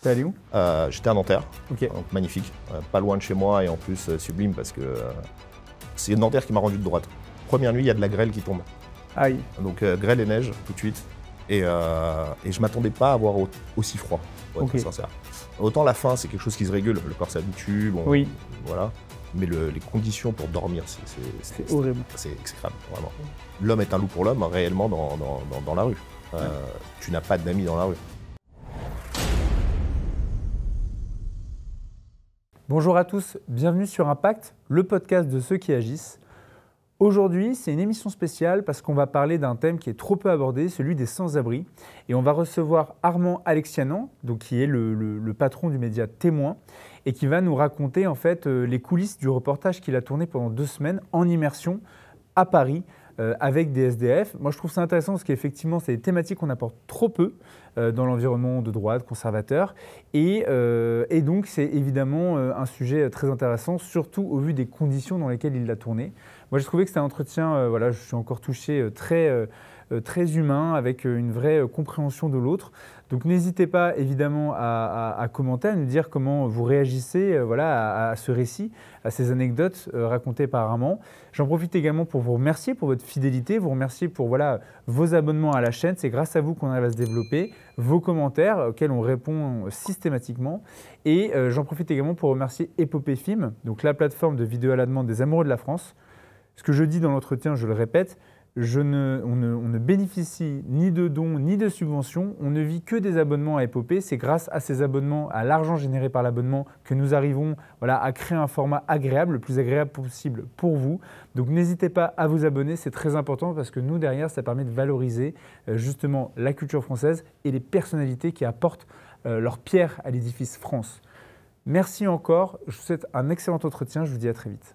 T'es allé où? J'étais à Nanterre, Ok. donc magnifique, pas loin de chez moi et en plus sublime parce que c'est Nanterre qui m'a rendu de droite. Première nuit, il y a de la grêle qui tombe. Aïe. Donc grêle et neige tout de suite. Et je m'attendais pas à avoir aussi froid, pour être Ok. sincère. Autant la faim, c'est quelque chose qui se régule, le corps s'habitue, bon, Oui. voilà. Mais les conditions pour dormir, C'est horrible. c'est exécrable, vraiment. L'homme est un loup pour l'homme, réellement, dans la rue. Tu n'as pas d'amis dans la rue. Bonjour à tous, bienvenue sur Impact, le podcast de ceux qui agissent. Aujourd'hui, c'est une émission spéciale parce qu'on va parler d'un thème qui est trop peu abordé, celui des sans-abri. Et on va recevoir Armand Alexianan, donc qui est le patron du média Témoin, et qui va nous raconter en fait les coulisses du reportage qu'il a tourné pendant 2 semaines en immersion à Paris avec des SDF. Moi, je trouve ça intéressant parce qu'effectivement, c'est des thématiques qu'on apporte trop peu dans l'environnement de droite, conservateur. Et donc, c'est évidemment un sujet très intéressant, surtout au vu des conditions dans lesquelles il l'a tourné. Moi, j'ai trouvé que c'était un entretien, voilà, je suis encore touché, très humain, avec une vraie compréhension de l'autre. Donc, n'hésitez pas évidemment à commenter, à nous dire comment vous réagissez voilà, à ce récit, à ces anecdotes racontées par Armand. J'en profite également pour vous remercier pour votre fidélité, vous remercier pour voilà, vos abonnements à la chaîne. C'est grâce à vous qu'on arrive à se développer, vos commentaires auxquels on répond systématiquement. Et j'en profite également pour remercier Epopée Film, donc la plateforme de vidéo à la demande des amoureux de la France. Ce que je dis dans l'entretien, je le répète, on ne bénéficie ni de dons ni de subventions, on ne vit que des abonnements à Epopée. C'est grâce à ces abonnements, à l'argent généré par l'abonnement, que nous arrivons voilà, à créer un format agréable, le plus agréable possible pour vous. Donc n'hésitez pas à vous abonner, c'est très important parce que nous, derrière, ça permet de valoriser justement la culture française et les personnalités qui apportent leur pierre à l'édifice France. Merci encore, je vous souhaite un excellent entretien, je vous dis à très vite.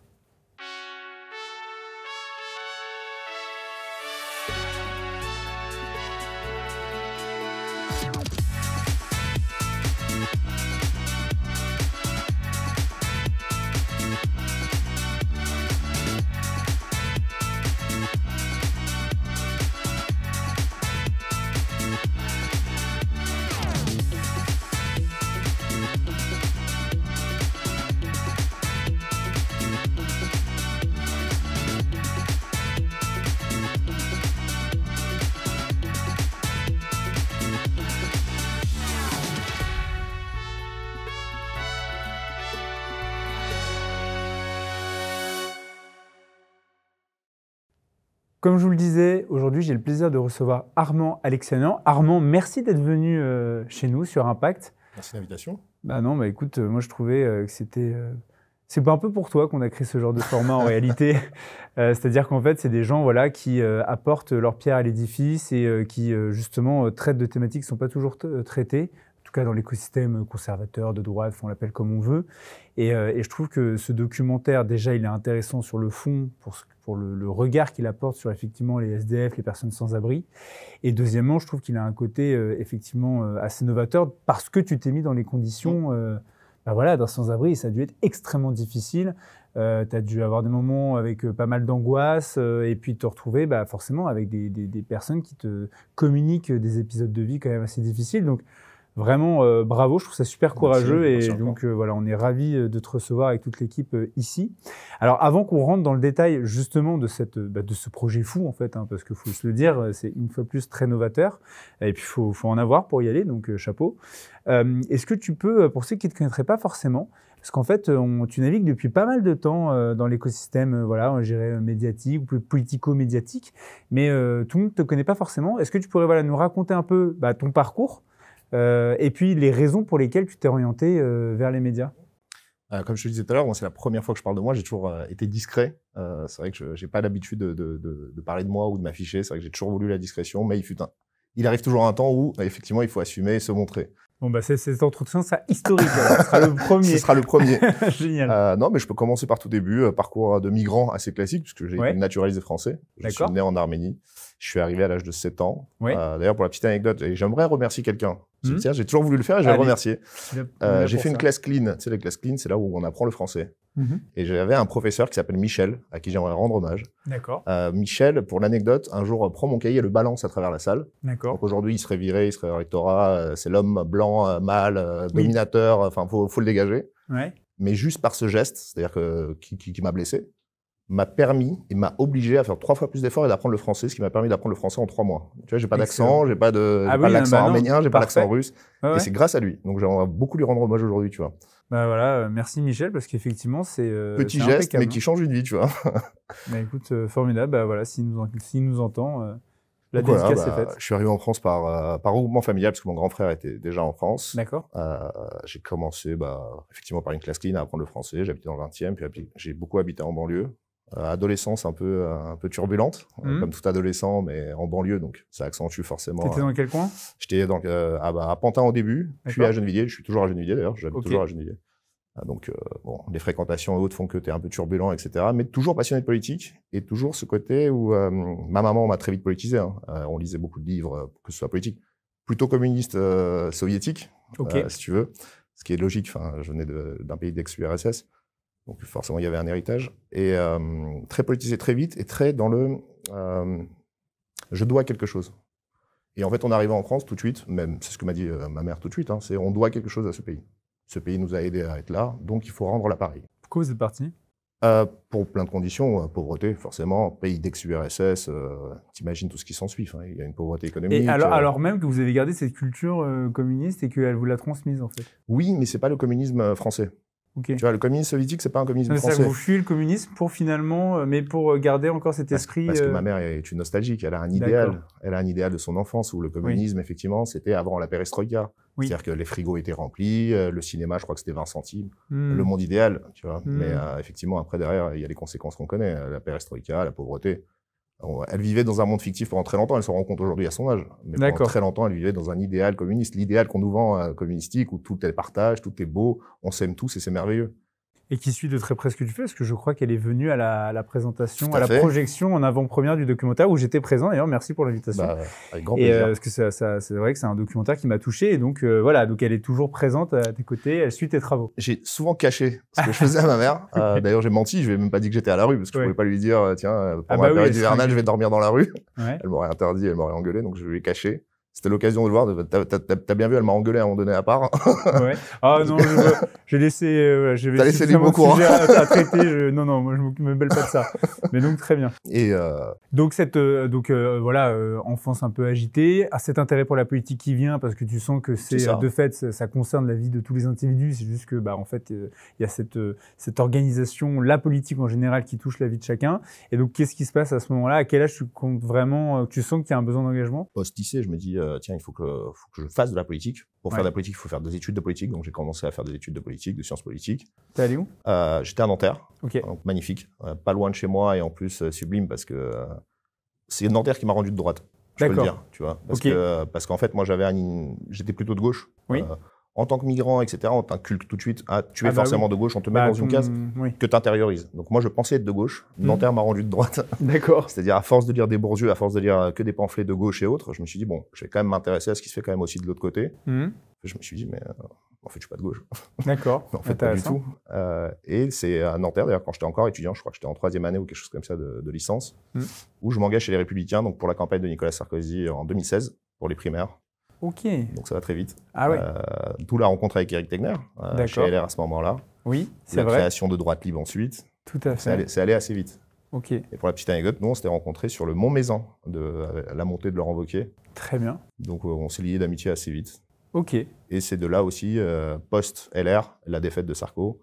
Comme je vous le disais, aujourd'hui, j'ai le plaisir de recevoir Armand Alexianan. Armand, merci d'être venu chez nous sur Impact. Merci de l'invitation. Bah non, bah écoute, moi je trouvais que c'était... c'est pas un peu pour toi qu'on a créé ce genre de format en réalité. C'est-à-dire qu'en fait, c'est des gens voilà, qui apportent leur pierre à l'édifice et qui justement traitent de thématiques qui ne sont pas toujours traitées. En tout cas dans l'écosystème conservateur, de droite, on l'appelle comme on veut. Et je trouve que ce documentaire, déjà, il est intéressant sur le fond, pour le regard qu'il apporte sur effectivement les SDF, les personnes sans abri. Et deuxièmement, je trouve qu'il a un côté effectivement assez novateur parce que tu t'es mis dans les conditions bah voilà, d'un sans-abri. Ça a dû être extrêmement difficile. Tu as dû avoir des moments avec pas mal d'angoisse et puis te retrouver bah, forcément avec des personnes qui te communiquent des épisodes de vie quand même assez difficiles. Donc, vraiment, bravo, je trouve ça super courageux. Merci et donc, voilà, on est ravis de te recevoir avec toute l'équipe ici. Alors, avant qu'on rentre dans le détail justement de ce projet fou, en fait, hein, parce qu'il faut se le dire, c'est une fois plus très novateur. Et puis, il faut en avoir pour y aller, donc chapeau. Est-ce que tu peux, pour ceux qui ne te connaîtraient pas forcément, parce qu'en fait, tu navigues depuis pas mal de temps dans l'écosystème, voilà, je dirais médiatique ou politico-médiatique, mais tout le monde ne te connaît pas forcément. Est-ce que tu pourrais voilà, nous raconter un peu ton parcours et puis les raisons pour lesquelles tu t'es orienté vers les médias? Comme je te disais tout à l'heure, c'est la première fois que je parle de moi, j'ai toujours été discret. C'est vrai que je n'ai pas l'habitude de parler de moi ou de m'afficher, c'est vrai que j'ai toujours voulu la discrétion, mais il arrive toujours un temps où effectivement il faut assumer et se montrer. Bon, bah, cet entretien sera historique, alors. Ce sera le premier. Ce sera le premier. Génial. Non, mais je peux commencer par tout début. Parcours de migrant assez classique, puisque j'ai été naturalisé français. Je suis né en Arménie. Je suis arrivé à l'âge de 7 ans. Ouais. D'ailleurs, pour la petite anecdote, j'aimerais remercier quelqu'un. Tiens, j'ai toujours voulu le faire et je vais le remercier. J'ai fait une classe clean. Tu sais, les classes clean, c'est là où on apprend le français. Et j'avais un professeur qui s'appelle Michel, à qui j'aimerais rendre hommage. D'accord. Michel, pour l'anecdote, un jour prend mon cahier et le balance à travers la salle. D'accord. Donc aujourd'hui, il serait viré, il serait au rectorat. C'est l'homme blanc, mâle, dominateur. Enfin, faut le dégager. Ouais. Mais juste par ce geste, c'est-à-dire qui m'a blessé, m'a permis et m'a obligé à faire 3 fois plus d'efforts et d'apprendre le français, ce qui m'a permis d'apprendre le français en 3 mois. Tu vois, j'ai pas d'accent, j'ai pas l'accent arménien, j'ai pas l'accent russe. Ouais. Et c'est grâce à lui. Donc j'aimerais beaucoup lui rendre hommage aujourd'hui, tu vois. Bah voilà, merci Michel, parce qu'effectivement, c'est petit geste, mais qui change une vie, tu vois. Bah écoute, formidable. Bah voilà, s'il nous entend, la dédicace est faite. Je suis arrivé en France par regroupement familial, parce que mon grand frère était déjà en France. D'accord. J'ai commencé effectivement par une classe clean à apprendre le français. J'habitais dans le 20e, puis j'ai beaucoup habité en banlieue. Adolescence un peu turbulente, comme tout adolescent, mais en banlieue, donc ça accentue forcément. T'étais dans quel coin? J'étais à Pantin au début, puis à Gennevilliers. Je suis toujours à Gennevilliers d'ailleurs, j'habite toujours à Gennevilliers. Donc, les fréquentations et autres font que tu es un peu turbulent, etc. Mais toujours passionné de politique, et toujours ce côté où ma maman m'a très vite politisé. Hein. On lisait beaucoup de livres, que ce soit politique, plutôt communiste soviétique, si tu veux, ce qui est logique. Enfin, je venais d'un pays d'ex-URSS. Donc forcément, il y avait un héritage. Et très politisé très vite et très dans le « je dois quelque chose ». Et en fait, on arrivait en France tout de suite, même c'est ce que m'a dit ma mère tout de suite, hein, c'est « on doit quelque chose à ce pays ». Ce pays nous a aidés à être là, donc il faut rendre l'appareil. Pourquoi vous êtes parti? Pour plein de conditions, pauvreté forcément, pays d'ex-URSS, t'imagines tout ce qui s'ensuit, hein, il y a une pauvreté économique. Et alors même que vous avez gardé cette culture communiste et qu'elle vous l'a transmise en fait? Oui, mais c'est pas le communisme français. Okay. Tu vois, le communisme soviétique, c'est pas un communisme français. C'est-à-dire que vous fuyez le communisme pour finalement, mais pour garder encore cet esprit. Parce que ma mère est une nostalgique, elle a un idéal. Elle a un idéal de son enfance où le communisme, effectivement, c'était avant la perestroïka. Oui. C'est-à-dire que les frigos étaient remplis, le cinéma, je crois que c'était 20 centimes. Le monde idéal, tu vois. Mais effectivement, après, derrière, il y a les conséquences qu'on connaît. La perestroïka, la pauvreté. Elle vivait dans un monde fictif pendant très longtemps, elle se rend compte aujourd'hui à son âge. Mais pendant très longtemps, elle vivait dans un idéal communiste. L'idéal qu'on nous vend communistique, où tout est partage, tout est beau, on s'aime tous et c'est merveilleux. Et qui suit de très près ce que tu fais, parce que je crois qu'elle est venue à la présentation, à la projection en avant-première du documentaire où j'étais présent. D'ailleurs, merci pour l'invitation. Avec grand plaisir. Parce que c'est vrai que c'est un documentaire qui m'a touché. Et donc, voilà, donc elle est toujours présente à tes côtés, elle suit tes travaux. J'ai souvent caché ce que je faisais à ma mère. D'ailleurs, j'ai menti, je lui ai même pas dit que j'étais à la rue, parce que je pouvais pas lui dire, tiens, pendant la période hivernale, je vais dormir dans la rue. Elle m'aurait interdit, elle m'aurait engueulé, donc je lui ai caché. C'était l'occasion de le voir. T'as bien vu, elle m'a engueulé à un moment donné à part. Ouais. Ah non, j'ai laissé. T'as laissé libre au courant. À traiter. Non, moi je me mêle pas de ça. Mais donc très bien. Et donc voilà, enfance un peu agitée, cet intérêt pour la politique qui vient parce que tu sens que c'est de fait ça concerne la vie de tous les individus. C'est juste que en fait il y a cette organisation, la politique en général qui touche la vie de chacun. Et donc qu'est-ce qui se passe à ce moment-là? À quel âge tu comptes vraiment, tu sens qu'il y a un besoin d'engagement? Post-lycée, je me dis tiens, il faut que je fasse de la politique. Pour faire de la politique, il faut faire des études de politique. Donc, j'ai commencé à faire des études de politique, de sciences politiques. T'es allé où? J'étais à Nanterre. Okay. Donc, magnifique. Pas loin de chez moi et en plus sublime parce que c'est Nanterre qui m'a rendu de droite. Je peux le dire, tu vois. Parce qu'en fait, moi, j'étais plutôt de gauche. Oui. En tant que migrant, etc., on t'inculque tout de suite à tu es forcément de gauche, on te met dans une case que tu intériorises. Donc moi, je pensais être de gauche. Nanterre m'a rendu de droite. D'accord. C'est-à-dire, à force de lire des Bourdieu, à force de lire que des pamphlets de gauche et autres, je me suis dit, bon, je vais quand même m'intéresser à ce qui se fait quand même aussi de l'autre côté. Je me suis dit, mais en fait, je suis pas de gauche. D'accord. En fait, pas du tout. Et c'est à Nanterre, d'ailleurs, quand j'étais encore étudiant, je crois que j'étais en 3e année ou quelque chose comme ça de licence, où je m'engage chez les Républicains, donc pour la campagne de Nicolas Sarkozy en 2016, pour les primaires. Ok. Donc ça va très vite. Ah ouais. D'où la rencontre avec Éric Tegner, chez LR à ce moment-là. Oui, c'est vrai. La création de Droite Libre ensuite. Tout à fait. C'est allé assez vite. Ok. Et pour la petite anecdote, nous, on s'était rencontrés sur le Mont Mézan, la montée de Laurent Wauquiez. Très bien. Donc on s'est liés d'amitié assez vite. Ok. Et c'est de là aussi, post-LR, la défaite de Sarko,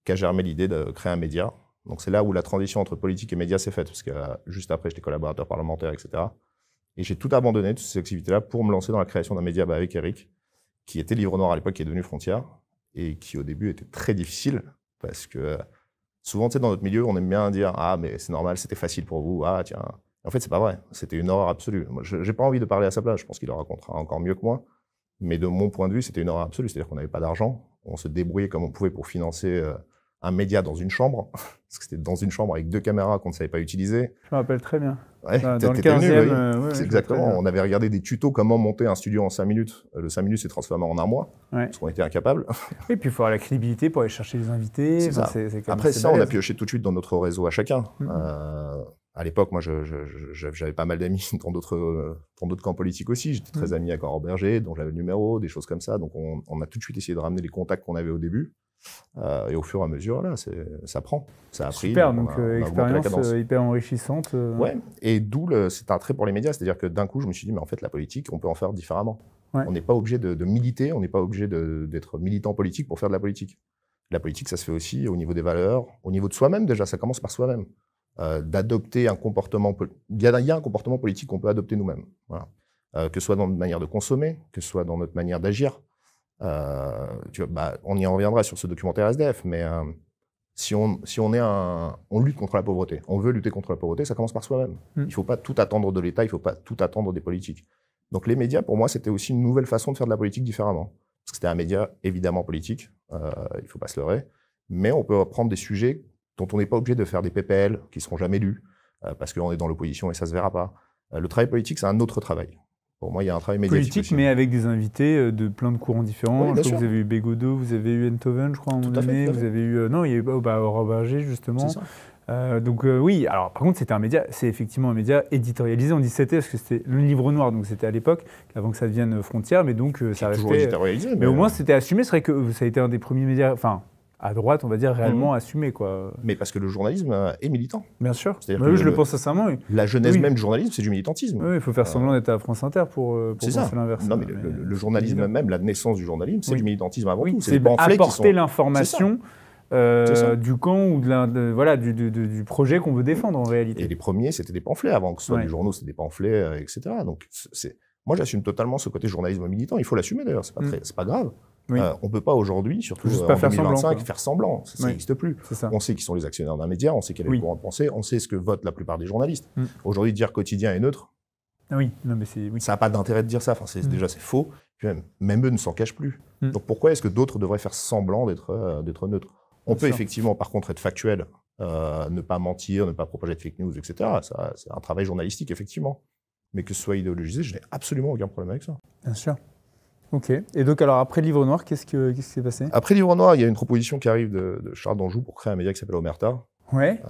qu'a germé l'idée de créer un média. Donc c'est là où la transition entre politique et médias s'est faite, parce que juste après, j'étais collaborateur parlementaire, etc. Et j'ai tout abandonné, toutes ces activités-là, pour me lancer dans la création d'un média avec Eric, qui était Livre Noir à l'époque, qui est devenu Frontières, et qui au début était très difficile, parce que souvent, tu sais, dans notre milieu, on aime bien dire « Ah, mais c'est normal, c'était facile pour vous, ah, tiens ». En fait, c'est pas vrai, c'était une horreur absolue. Moi, j'ai pas envie de parler à sa place, je pense qu'il le racontera encore mieux que moi, mais de mon point de vue, c'était une horreur absolue, c'est-à-dire qu'on n'avait pas d'argent, on se débrouillait comme on pouvait pour financer un média dans une chambre, parce que c'était dans une chambre avec 2 caméras qu'on ne savait pas utiliser. Je me rappelle très bien. Ouais, Dans le t'étais 15e, venu, oui. C'est exactement. On avait regardé des tutos comment monter un studio en 5 minutes. Le 5 minutes s'est transformé en un mois, parce qu'on était incapables. Et puis il faut avoir la crédibilité pour aller chercher les invités. C'est ça. Après ça, on a pioché tout de suite dans notre réseau à chacun. À l'époque, moi, j'avais pas mal d'amis dans d'autres camps politiques aussi. J'étais très ami avec Aurore Berger, dont j'avais le numéro, des choses comme ça. Donc, on a tout de suite essayé de ramener les contacts qu'on avait au début. Et au fur et à mesure, là, ça prend. Ça a pris. Super, donc expérience hyper enrichissante. Ouais, et d'où c'est un trait pour les médias. C'est-à-dire que d'un coup, je me suis dit, mais en fait, la politique, on peut en faire différemment. Ouais. On n'est pas obligé de militer, on n'est pas obligé d'être militant politique pour faire de la politique. La politique, ça se fait aussi au niveau des valeurs, au niveau de soi-même déjà, ça commence par soi-même. D'adopter un comportement... Il y a un comportement politique qu'on peut adopter nous-mêmes. Voilà. Que ce soit dans notre manière de consommer, que ce soit dans notre manière d'agir. On y en reviendra sur ce documentaire SDF, mais si on lutte contre la pauvreté, on veut lutter contre la pauvreté, ça commence par soi-même. Il ne faut pas tout attendre de l'État, il ne faut pas tout attendre des politiques. Donc les médias, pour moi, c'était aussi une nouvelle façon de faire de la politique différemment. Parce que c'était un média évidemment politique, il ne faut pas se leurrer, mais on peut prendre des sujets dont on n'est pas obligé de faire des PPL qui ne seront jamais lus, parce qu'on est dans l'opposition et ça ne se verra pas. Le travail politique, c'est un autre travail. Pour moi, il y a un travail médiatique politique, mais avec des invités de plein de courants différents. Oui, je crois que vous avez eu Bégodeau, vous avez eu Enthoven, je crois, à un moment donné. Vous avez eu... non, il y a eu Aurore Berger, justement. C'est ça. Donc oui, alors par contre, c'est effectivement un média éditorialisé. On dit c'était parce que c'était le livre noir, donc c'était à l'époque, avant que ça devienne Frontières, mais donc ça restait... toujours éditorialisé. Mais au moins, c'était assumé. C'est vrai que ça a été un des premiers médias... Enfin, à droite, on va dire, réellement assumé, quoi. Mais parce que le journalisme est militant. Bien sûr. Oui, je le pense sincèrement. Oui. La genèse même du journalisme, c'est du militantisme. Oui, il faut faire semblant d'être à France Inter pour penser l'inverse. Non, mais le journalisme même, la naissance du journalisme, c'est du militantisme avant tout. C'est apporter l'information du camp ou du projet qu'on veut défendre, en réalité. Et les premiers, c'était des pamphlets. Avant que ce soit des journaux, c'était des pamphlets, etc. Donc, moi, j'assume totalement ce côté journalisme militant. Il faut l'assumer, d'ailleurs. C'est pas grave. Oui. On ne peut pas aujourd'hui, surtout en 2025, faire semblant. Ça n'existe plus. On sait qui sont les actionnaires d'un média, on sait quel est le courant de pensée, on sait ce que votent la plupart des journalistes. Aujourd'hui, dire quotidien est neutre, ça n'a pas d'intérêt de dire ça. Enfin, déjà, c'est faux. Puis même eux ne s'en cachent plus. Donc pourquoi est-ce que d'autres devraient faire semblant d'être neutres? On peut effectivement, par contre, être factuel, ne pas mentir, ne pas propager de fake news, etc. Ça, c'est un travail journalistique, effectivement. Mais que ce soit idéologisé, je n'ai absolument aucun problème avec ça. Bien sûr. Ok. Et donc, alors, après le Livre Noir, qu'est-ce qui s'est passé? Après le Livre Noir, il y a une proposition qui arrive de Charles d'Anjou pour créer un média qui s'appelle Omerta. Ouais.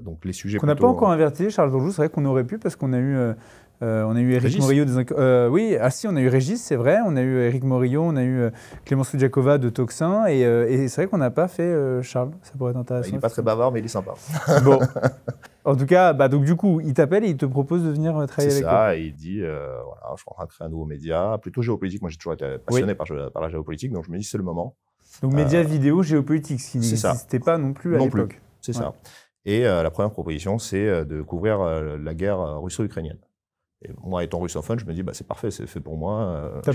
Donc, les sujets qu'on n'a pas encore inverti, Charles d'Anjou, c'est vrai qu'on aurait pu, parce qu'on a eu Éric Morillo oui, on a eu Régis, c'est vrai, on a eu Éric Morillo, on a eu Clémenceau Giacova de Toxin, et c'est vrai qu'on n'a pas fait Charles, ça pourrait être intéressant. Il n'est pas très bavard, mais il est sympa. Bon. En tout cas, donc du coup, il t'appelle et il te propose de venir travailler avec lui. C'est ça, et il dit, voilà, je suis en train de créer un nouveau média, plutôt géopolitique. Moi, j'ai toujours été passionné par la géopolitique, donc je me dis, c'est le moment. Donc média vidéo géopolitique, ce qui n'existait pas non plus à l'époque. C'est ça. Et la première proposition, c'est de couvrir la guerre russo-ukrainienne. Et moi, étant russophone, je me dis, c'est parfait, c'est fait pour moi. Tu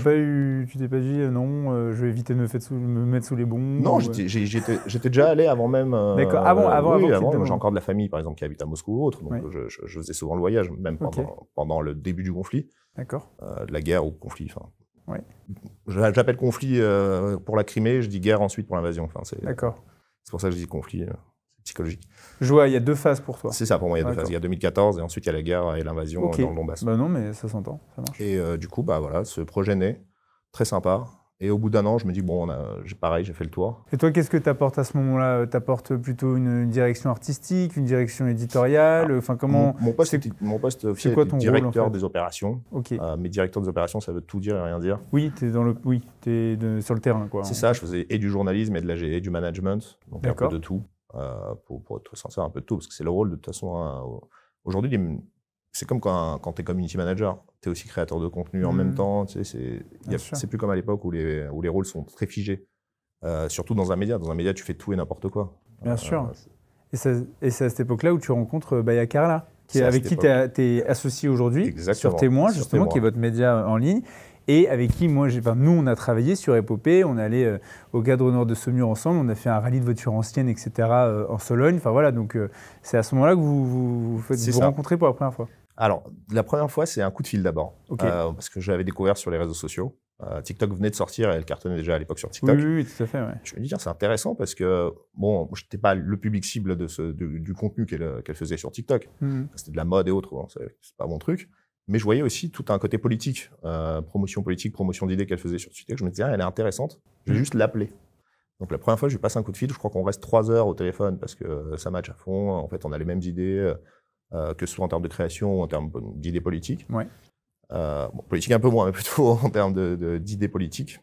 t'es pas dit, non, je vais éviter de me mettre sous les bombes? Non, j'étais déjà allé avant même. D'accord, avant. J'ai encore de la famille, par exemple, qui habite à Moscou ou autre, donc je faisais souvent le voyage, même pendant le début du conflit. D'accord. De la guerre ou conflit, j'appelle conflit pour la Crimée, je dis guerre ensuite pour l'invasion. D'accord. C'est pour ça que je dis conflit. Psychologique. Je vois, il y a deux phases pour toi. C'est ça, pour moi, il y a deux phases. Il y a 2014 et ensuite il y a la guerre et l'invasion dans le Donbass. Non, mais ça s'entend, ça marche. Et du coup, voilà, ce projet naît, très sympa. Et au bout d'un an, je me dis, bon, j'ai fait le tour. Et toi, qu'est-ce que tu apportes à ce moment-là? Tu apportes plutôt une direction artistique, une direction éditoriale? Comment... Mon poste officiel est directeur rôle, des opérations. Mais directeur des opérations, ça veut tout dire et rien dire. Oui, tu es sur le terrain, quoi. C'est ça, je faisais et du journalisme et du management, donc un peu de tout. Pour être sincère, un peu de tout, parce que c'est le rôle de toute façon. Aujourd'hui, c'est comme quand tu es community manager, tu es aussi créateur de contenu en même temps. Tu sais, c'est plus comme à l'époque où les rôles sont très figés. Surtout dans un média. Dans un média, tu fais tout et n'importe quoi. Bien sûr. Et c'est à cette époque-là où tu rencontres Baya Carla, avec qui tu es associé aujourd'hui sur Témoin, justement, qui est votre média en ligne. Et avec qui, nous, on a travaillé sur Épopée, on est allé au Cadre Nord de Saumur ensemble, on a fait un rallye de voitures anciennes, etc. En Sologne. Enfin voilà, donc c'est à ce moment-là que vous rencontrez pour la première fois. Alors, la première fois, c'est un coup de fil d'abord. Ok. Parce que je l'avais découvert sur les réseaux sociaux. TikTok venait de sortir et elle cartonnait déjà à l'époque sur TikTok. Oui, tout à fait. Ouais. Je me dis, tiens, c'est intéressant parce que, bon, je n'étais pas le public cible du contenu qu'elle faisait sur TikTok. C'était de la mode et autres, bon, c'est pas mon truc. Mais je voyais aussi tout un côté politique, promotion politique, promotion d'idées qu'elle faisait sur TikTok. Je me disais, elle est intéressante, je vais juste l'appeler. Donc la première fois, je lui passe un coup de fil. Je crois qu'on reste 3 heures au téléphone parce que ça match à fond. En fait, on a les mêmes idées, que ce soit en termes de création ou en termes d'idées politiques. Ouais. Bon, politique un peu moins, mais plutôt en termes d'idées politiques.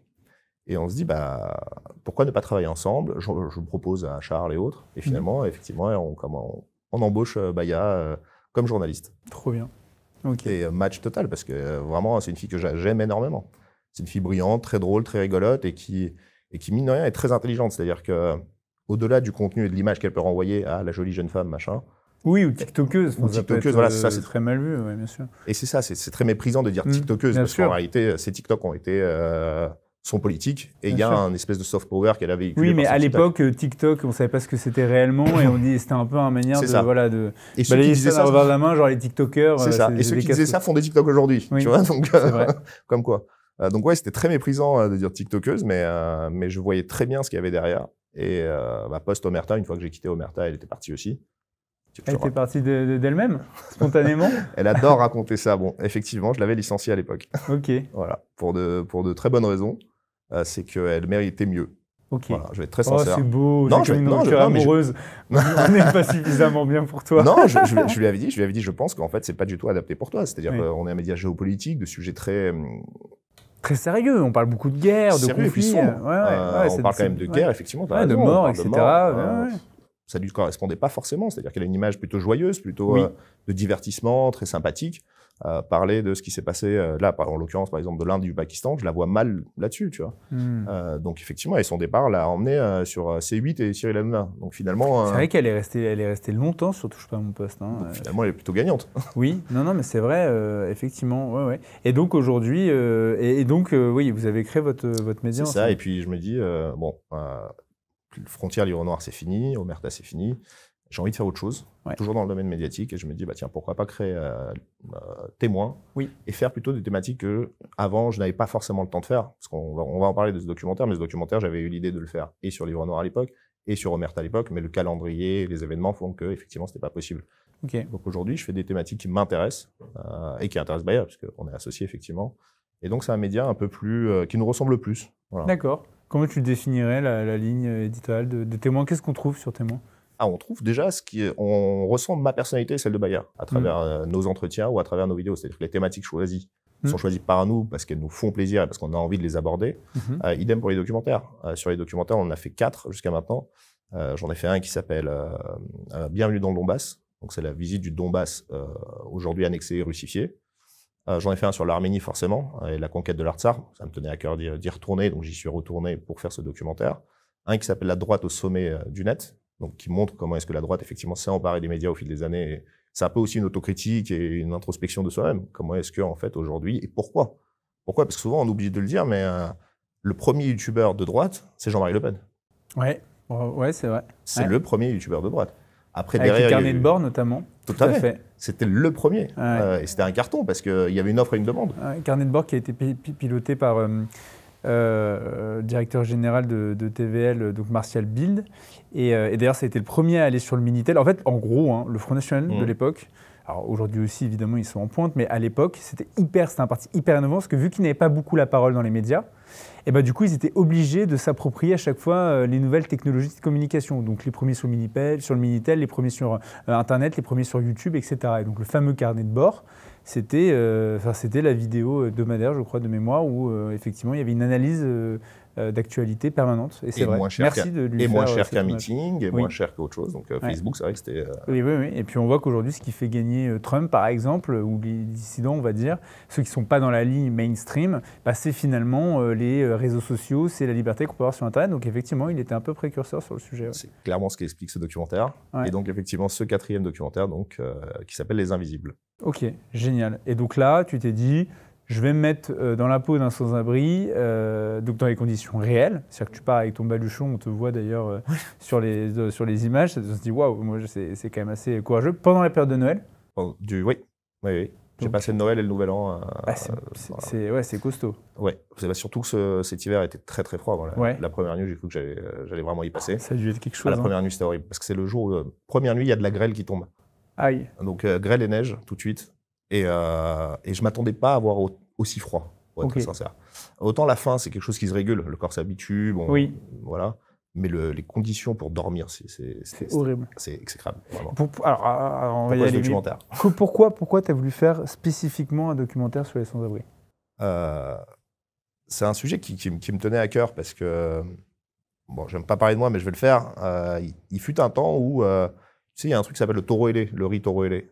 Et on se dit, bah, pourquoi ne pas travailler ensemble? Je propose à Charles et autres. Et finalement, effectivement, on embauche Baya comme journaliste. Trop bien. Ok. Et match total, parce que vraiment, c'est une fille que j'aime énormément. C'est une fille brillante, très drôle, très rigolote, et qui, mine de rien, est très intelligente. C'est-à-dire qu'au-delà du contenu et de l'image qu'elle peut renvoyer à la jolie jeune femme, machin. Oui, ou tiktokeuse. Ou tiktokeuse, voilà, c'est ça. C'est très mal vu, ouais, bien sûr. Et c'est ça, c'est très méprisant de dire tiktokeuse, parce qu'en réalité, ces TikTok sont politiques, et il y a un espèce de soft power qu'elle a véhiculé. Oui, mais à l'époque, TikTok, on ne savait pas ce que c'était réellement, et on dit c'était un peu une manière de et ceux qui disaient ça revers de la main, genre les TikTokers. C'est ça. Et ceux qui disaient ça font des TikTok aujourd'hui, tu vois. Donc, c'est vrai. Comme quoi. Donc ouais, c'était très méprisant de dire tiktokeuse, mais je voyais très bien ce qu'il y avait derrière. Et post-Omerta, une fois que j'ai quitté Omerta, elle était partie aussi. Elle était partie d'elle-même, spontanément. Elle adore raconter ça. Bon, effectivement, je l'avais licenciée à l'époque. Ok. Voilà, pour de très bonnes raisons. C'est qu'elle méritait mieux. Ok. Voilà, je vais être très sincère. Oh, c'est beau. Non, une rupture amoureuse. On n'est pas suffisamment bien pour toi. Non, je lui avais dit, je pense qu'en fait, c'est pas du tout adapté pour toi. C'est-à-dire qu'on est un média géopolitique, de sujets très sérieux. On parle beaucoup de guerre, de conflits. On parle quand même de guerre, effectivement. De mort, etc. Ça lui correspondait pas forcément. C'est-à-dire qu'elle a une image plutôt joyeuse, plutôt de divertissement, très sympathique. Parler de ce qui s'est passé là, en l'occurrence, par exemple, de l'Inde et du Pakistan, je la vois mal là-dessus, tu vois. Donc, effectivement, et son départ l'a emmené sur C8 et Cyril Hanouna. Donc, finalement. C'est vrai qu'elle est restée longtemps sur Touche pas à mon poste. Donc, finalement, elle est plutôt gagnante. Oui, non, mais c'est vrai, effectivement. Ouais. Et donc, aujourd'hui, oui, vous avez créé votre média. C'est ça, et puis je me dis, Frontières Livre Noir, c'est fini, Omerta, c'est fini. J'ai envie de faire autre chose, toujours dans le domaine médiatique, et je me dis, tiens, pourquoi pas créer Témoin et faire plutôt des thématiques que, avant, je n'avais pas forcément le temps de faire, parce qu'on va en parler de ce documentaire, mais ce documentaire, j'avais eu l'idée de le faire et sur Livre Noir à l'époque, et sur Omerta à l'époque, mais le calendrier, les événements font que, effectivement, c'était pas possible. Okay. Donc aujourd'hui, je fais des thématiques qui m'intéressent, et qui intéressent Baya, parce qu'on est associés, effectivement. Et donc, c'est un média un peu plus, qui nous ressemble plus. Voilà. D'accord. Comment tu définirais la ligne éditoriale de Témoin? Qu'est-ce qu'on trouve sur Témoin? On trouve déjà on ressent ma personnalité et celle de Baya à travers nos entretiens ou à travers nos vidéos. C'est-à-dire que les thématiques choisies sont choisies par nous parce qu'elles nous font plaisir et parce qu'on a envie de les aborder. Idem pour les documentaires. Sur les documentaires, on en a fait 4 jusqu'à maintenant. J'en ai fait un qui s'appelle Bienvenue dans le Donbass. Donc c'est la visite du Donbass aujourd'hui annexé et russifié. J'en ai fait un sur l'Arménie forcément et la conquête de l'Artsar. Ça me tenait à cœur d'y retourner, donc j'y suis retourné pour faire ce documentaire. Un qui s'appelle La droite au sommet du net. Donc, qui montre comment est-ce que la droite, effectivement, s'est emparée des médias au fil des années. Et c'est un peu aussi une autocritique et une introspection de soi-même. Comment est-ce que, en fait, aujourd'hui, et pourquoi? Pourquoi? Parce que souvent, on oublie de le dire, mais le premier youtubeur de droite, c'est Jean-Marie Le Pen. Ouais, c'est vrai. C'est le premier youtubeur de droite. Après, avec derrière, le carnet de bord, notamment. Tout à fait. C'était le premier. Et c'était un carton parce qu'il y avait une offre et une demande. Carnet de bord qui a été piloté par directeur général de TVL, donc Martial Bild. Et d'ailleurs, ça a été le premier à aller sur le Minitel. En fait, en gros, le Front National de l'époque, alors aujourd'hui aussi, évidemment, ils sont en pointe, mais à l'époque, c'était un parti hyper innovant, parce que vu qu'ils n'avaient pas beaucoup la parole dans les médias, et du coup, ils étaient obligés de s'approprier à chaque fois les nouvelles technologies de communication. Donc, les premiers sur le Minitel, les premiers sur Internet, les premiers sur YouTube, etc. Et donc, le fameux carnet de bord, c'était la vidéo hebdomadaire, je crois, de mémoire, où effectivement, il y avait une analyse d'actualité permanente. Et c'est vrai. Merci de lui faire. Et moins cher qu'un meeting, et moins cher qu'autre chose. Donc, Facebook, c'est vrai que c'était... Oui. Et puis, on voit qu'aujourd'hui, ce qui fait gagner Trump, par exemple, ou les dissidents, on va dire, ceux qui ne sont pas dans la ligne mainstream, c'est finalement les réseaux sociaux, c'est la liberté qu'on peut avoir sur Internet. Donc, effectivement, il était un peu précurseur sur le sujet. C'est clairement ce qu'explique ce documentaire. Et donc, effectivement, ce 4e documentaire, donc, qui s'appelle Les Invisibles. Ok, génial. Et donc là, tu t'es dit... Je vais me mettre dans la peau d'un sans-abri, donc dans les conditions réelles. C'est-à-dire que tu pars avec ton baluchon, on te voit d'ailleurs sur les images, on se dit waouh, moi c'est quand même assez courageux. Pendant la période de Noël. Oui. Oui, oui. J'ai Donc, passé le Noël et le Nouvel An. c'est costaud. Ouais, surtout que cet hiver était très très froid. Voilà. Ouais. La première nuit, j'ai cru que j'allais vraiment y passer. Ça a dû être quelque chose. La première nuit, c'était horrible. Parce que c'est le jour où, première nuit, il y a de la grêle qui tombe. Aïe. Donc, grêle et neige, tout de suite. Et je ne m'attendais pas à avoir aussi froid, pour être très sincère. Autant la faim, c'est quelque chose qui se régule. Le corps s'habitue. Bon, oui. Voilà. Mais les conditions pour dormir, c'est horrible. C'est exécrable. Vraiment. Alors, on va y Pourquoi ce aller. documentaire Pourquoi tu as voulu faire spécifiquement un documentaire sur les sans-abri? C'est un sujet qui me tenait à cœur parce que, bon, j'aime pas parler de moi, mais je vais le faire. Il fut un temps où, tu sais, il y a un truc qui s'appelle le taureau ailé, le riz taureau ailé.